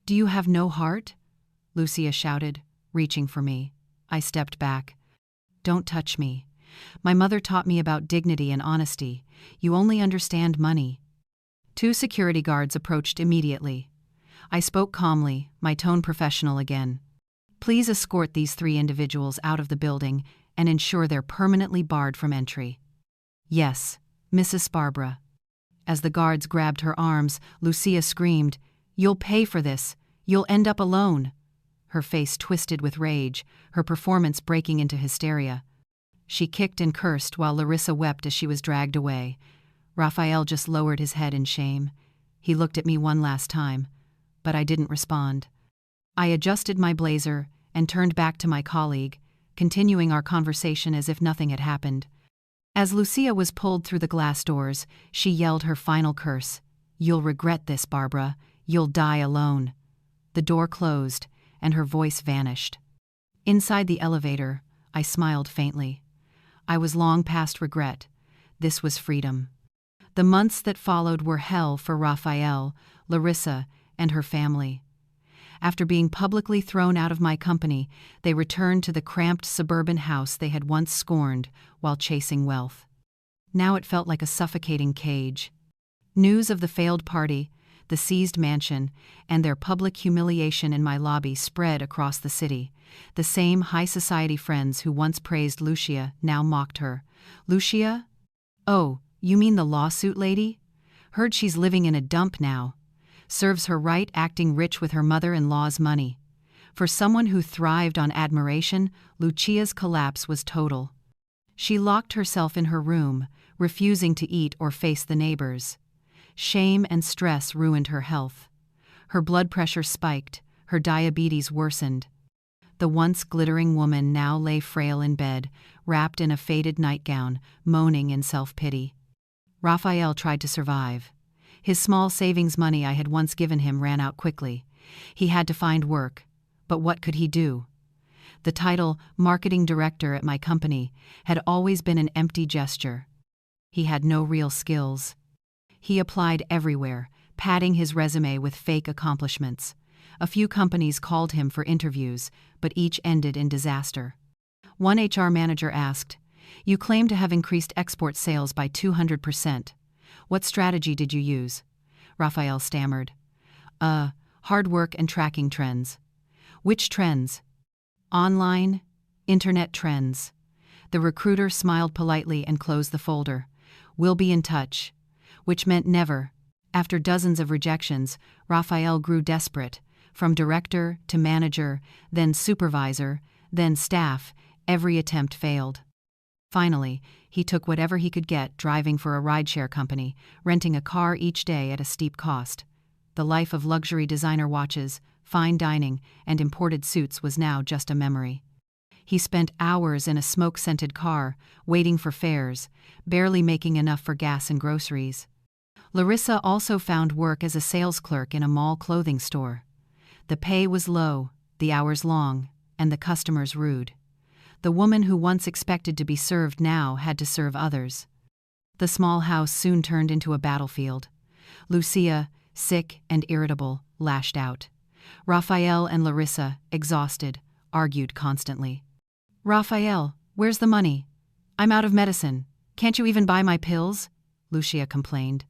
A: "Do you have no heart?" Lucia shouted, reaching for me. I stepped back. "Don't touch me. My mother taught me about dignity and honesty. You only understand money. 2 security guards approached immediately. I spoke calmly, my tone professional again. Please escort these 3 individuals out of the building and ensure they're permanently barred from entry. Yes, Mrs. Barbara. As the guards grabbed her arms, Lucia screamed, "You'll pay for this. You'll end up alone." Her face twisted with rage, her performance breaking into hysteria. She kicked and cursed while Larissa wept as she was dragged away. Raphael just lowered his head in shame. He looked at me one last time, but I didn't respond. I adjusted my blazer and turned back to my colleague, continuing our conversation as if nothing had happened. As Lucia was pulled through the glass doors, she yelled her final curse. "You'll regret this, Barbara. You'll die alone." The door closed, and her voice vanished. Inside the elevator, I smiled faintly. I was long past regret. This was freedom. The months that followed were hell for Raphael, Larissa, and her family. After being publicly thrown out of my company, they returned to the cramped suburban house they had once scorned while chasing wealth. Now it felt like a suffocating cage. News of the failed party, the seized mansion, and their public humiliation in my lobby spread across the city. The same high society friends who once praised Lucia now mocked her. "Lucia? Oh, you mean the lawsuit lady? Heard she's living in a dump now. Serves her right acting rich with her mother-in-law's money." For someone who thrived on admiration, Lucia's collapse was total. She locked herself in her room, refusing to eat or face the neighbors. Shame and stress ruined her health. Her blood pressure spiked, her diabetes worsened. The once glittering woman now lay frail in bed, wrapped in a faded nightgown, moaning in self-pity. Raphael tried to survive. His small savings money I had once given him ran out quickly. He had to find work. But what could he do? The title, marketing director at my company, had always been an empty gesture. He had no real skills. He applied everywhere, padding his resume with fake accomplishments. A few companies called him for interviews, but each ended in disaster. One HR manager asked, "You claim to have increased export sales by 200%. What strategy did you use?" Raphael stammered. Hard work and tracking trends." "Which trends?" "Online, internet trends." The recruiter smiled politely and closed the folder. "We'll be in touch." Which meant never. After dozens of rejections, Raphael grew desperate. From director to manager, then supervisor, then staff, every attempt failed. Finally, he took whatever he could get, driving for a rideshare company, renting a car each day at a steep cost. The life of luxury designer watches, fine dining, and imported suits was now just a memory. He spent hours in a smoke-scented car, waiting for fares, barely making enough for gas and groceries. Larissa also found work as a sales clerk in a mall clothing store. The pay was low, the hours long, and the customers rude. The woman who once expected to be served now had to serve others. The small house soon turned into a battlefield. Lucia, sick and irritable, lashed out. Raphael and Larissa, exhausted, argued constantly. "Raphael, where's the money? I'm out of medicine. Can't you even buy my pills?" Lucia complained.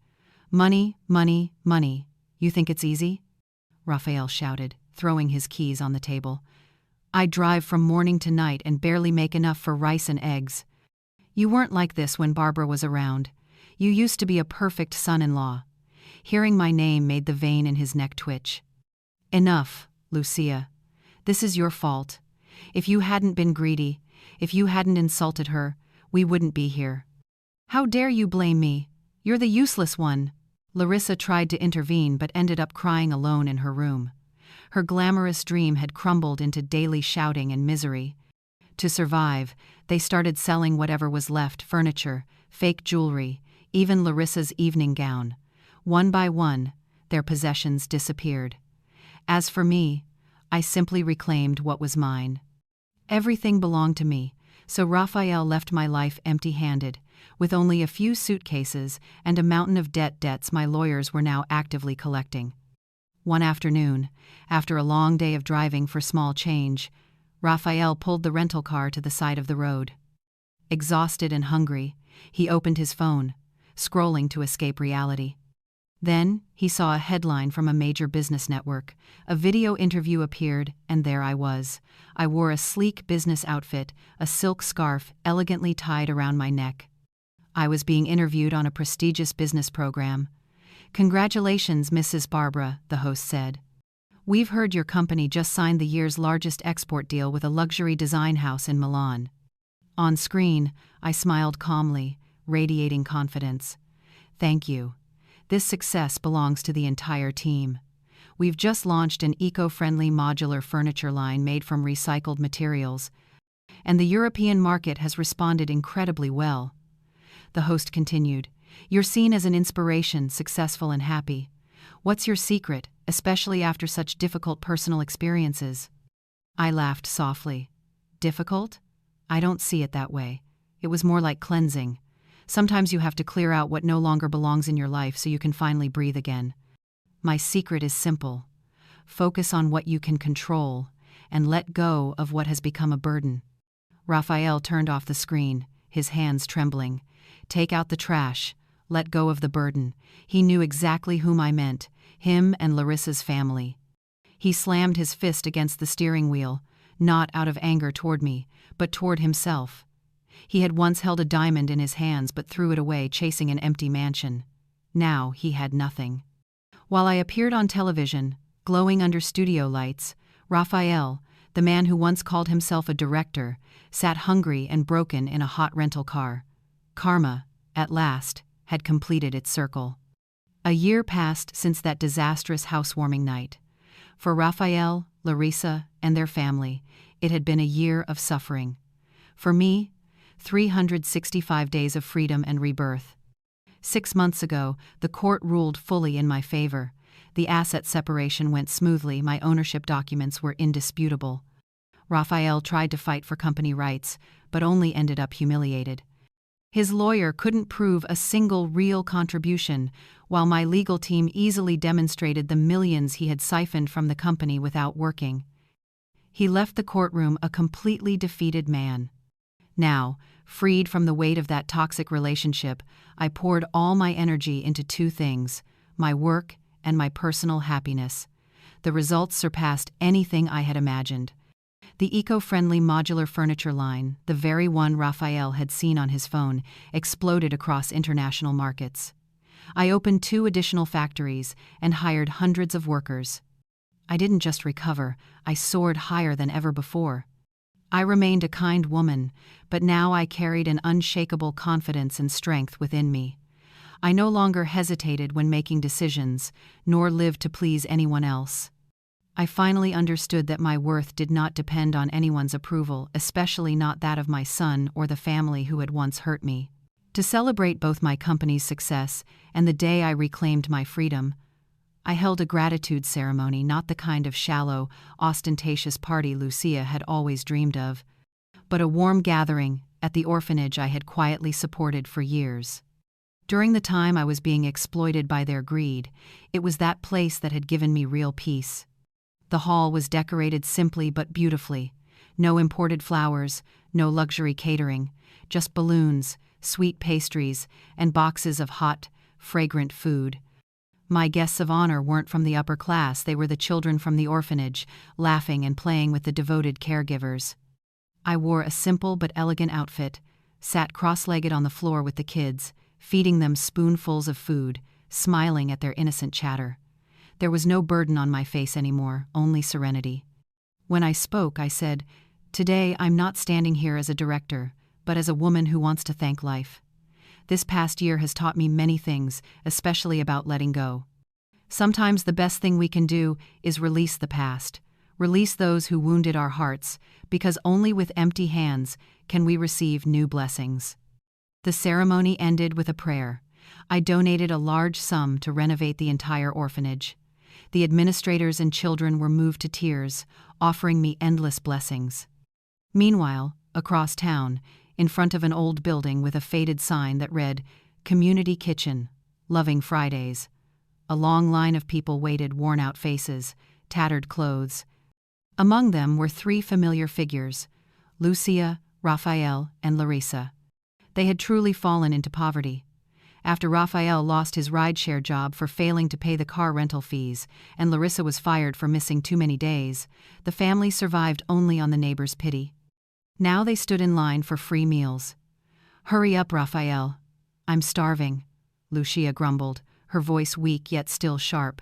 A: "Money, money, money. You think it's easy?" Raphael shouted, throwing his keys on the table. "I drive from morning to night and barely make enough for rice and eggs. You weren't like this when Barbara was around. You used to be a perfect son-in-law." Hearing my name made the vein in his neck twitch. "Enough, Lucia. This is your fault. If you hadn't been greedy, if you hadn't insulted her, we wouldn't be here." "How dare you blame me? You're the useless one." Larissa tried to intervene but ended up crying alone in her room. Her glamorous dream had crumbled into daily shouting and misery. To survive, they started selling whatever was left: furniture, fake jewelry, even Larissa's evening gown. One by one, their possessions disappeared. As for me, I simply reclaimed what was mine. Everything belonged to me, so Raphael left my life empty-handed, with only a few suitcases and a mountain of debts my lawyers were now actively collecting. One afternoon, after a long day of driving for small change, Raphael pulled the rental car to the side of the road. Exhausted and hungry, he opened his phone, scrolling to escape reality. Then, he saw a headline from a major business network. A video interview appeared, and there I was. I wore a sleek business outfit, a silk scarf elegantly tied around my neck. I was being interviewed on a prestigious business program. "Congratulations, Mrs. Barbara," the host said. "We've heard your company just signed the year's largest export deal with a luxury design house in Milan." On screen, I smiled calmly, radiating confidence. "Thank you. This success belongs to the entire team. We've just launched an eco-friendly modular furniture line made from recycled materials, and the European market has responded incredibly well." The host continued, "You're seen as an inspiration, successful and happy. What's your secret, especially after such difficult personal experiences?" I laughed softly. "Difficult? I don't see it that way. It was more like cleansing. Sometimes you have to clear out what no longer belongs in your life so you can finally breathe again. My secret is simple. Focus on what you can control, and let go of what has become a burden." Raphael turned off the screen, his hands trembling. "Take out the trash. Let go of the burden." He knew exactly whom I meant, him and Larissa's family. He slammed his fist against the steering wheel, not out of anger toward me, but toward himself. He had once held a diamond in his hands but threw it away chasing an empty mansion. Now he had nothing. While I appeared on television, glowing under studio lights, Raphael, the man who once called himself a director, sat hungry and broken in a hot rental car. Karma, at last, had completed its circle. A year passed since that disastrous housewarming night. For Raphael, Larissa, and their family, it had been a year of suffering. For me, 365 days of freedom and rebirth. 6 months ago, the court ruled fully in my favor. The asset separation went smoothly, my ownership documents were indisputable. Raphael tried to fight for company rights, but only ended up humiliated. His lawyer couldn't prove a single real contribution, while my legal team easily demonstrated the millions he had siphoned from the company without working. He left the courtroom a completely defeated man. Now, freed from the weight of that toxic relationship, I poured all my energy into two things: my work and my personal happiness. The results surpassed anything I had imagined. The eco-friendly modular furniture line, the very one Raphael had seen on his phone, exploded across international markets. I opened 2 additional factories and hired hundreds of workers. I didn't just recover, I soared higher than ever before. I remained a kind woman, but now I carried an unshakable confidence and strength within me. I no longer hesitated when making decisions, nor lived to please anyone else. I finally understood that my worth did not depend on anyone's approval, especially not that of my son or the family who had once hurt me. To celebrate both my company's success and the day I reclaimed my freedom, I held a gratitude ceremony, not the kind of shallow, ostentatious party Lucia had always dreamed of, but a warm gathering at the orphanage I had quietly supported for years. During the time I was being exploited by their greed, it was that place that had given me real peace. The hall was decorated simply but beautifully. No imported flowers, no luxury catering, just balloons, sweet pastries, and boxes of hot, fragrant food. My guests of honor weren't from the upper class, they were the children from the orphanage, laughing and playing with the devoted caregivers. I wore a simple but elegant outfit, sat cross-legged on the floor with the kids, feeding them spoonfuls of food, smiling at their innocent chatter. There was no burden on my face anymore, only serenity. When I spoke, I said, "Today I'm not standing here as a director, but as a woman who wants to thank life. This past year has taught me many things, especially about letting go. Sometimes the best thing we can do is release the past, release those who wounded our hearts, because only with empty hands can we receive new blessings." The ceremony ended with a prayer. I donated a large sum to renovate the entire orphanage. The administrators and children were moved to tears, offering me endless blessings. Meanwhile, across town, in front of an old building with a faded sign that read, "Community Kitchen, Loving Fridays," a long line of people waited, worn-out faces, tattered clothes. Among them were 3 familiar figures: Lucia, Raphael and Larissa. They had truly fallen into poverty. After Raphael lost his rideshare job for failing to pay the car rental fees, and Larissa was fired for missing too many days, the family survived only on the neighbors' pity. Now they stood in line for free meals. "Hurry up, Raphael. I'm starving," Lucia grumbled, her voice weak yet still sharp.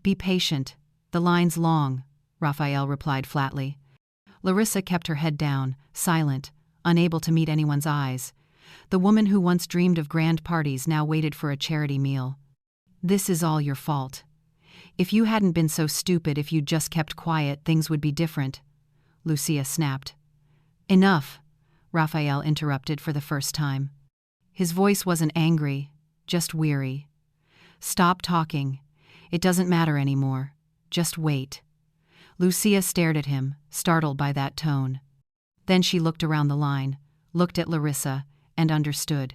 A: "Be patient. The line's long," Raphael replied flatly. Larissa kept her head down, silent, unable to meet anyone's eyes. The woman who once dreamed of grand parties now waited for a charity meal. "This is all your fault. If you hadn't been so stupid, if you'd just kept quiet, things would be different," Lucia snapped. "Enough," Raphael interrupted for the first time. His voice wasn't angry, just weary. "Stop talking. It doesn't matter anymore. Just wait." Lucia stared at him, startled by that tone. Then she looked around the line, looked at Larissa, and understood.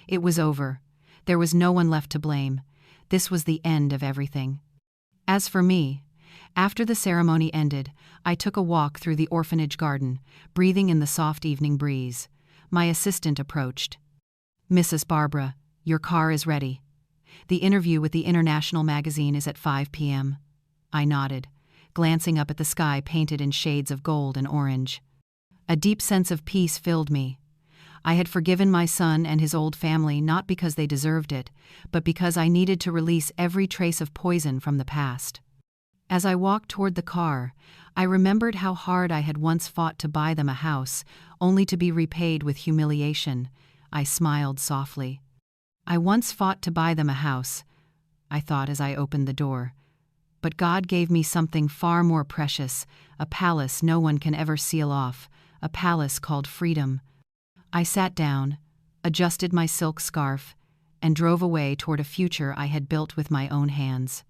A: It was over. There was no one left to blame. This was the end of everything. As for me, after the ceremony ended, I took a walk through the orphanage garden, breathing in the soft evening breeze. My assistant approached. "Mrs. Barbara, your car is ready. The interview with the International magazine is at 5 p.m. I nodded, glancing up at the sky painted in shades of gold and orange. A deep sense of peace filled me. I had forgiven my son and his old family not because they deserved it, but because I needed to release every trace of poison from the past. As I walked toward the car, I remembered how hard I had once fought to buy them a house, only to be repaid with humiliation. I smiled softly. "I once fought to buy them a house," I thought as I opened the door. "But God gave me something far more precious, a palace no one can ever seal off, a palace called freedom." I sat down, adjusted my silk scarf, and drove away toward a future I had built with my own hands.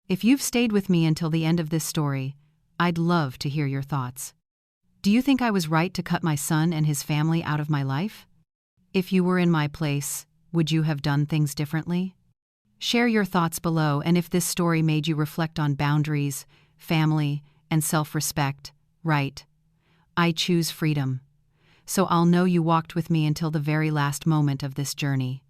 A: If you've stayed with me until the end of this story, I'd love to hear your thoughts. Do you think I was right to cut my son and his family out of my life? If you were in my place, would you have done things differently? Share your thoughts below, and if this story made you reflect on boundaries, family, and self-respect, write, "I choose freedom." So I'll know you walked with me until the very last moment of this journey.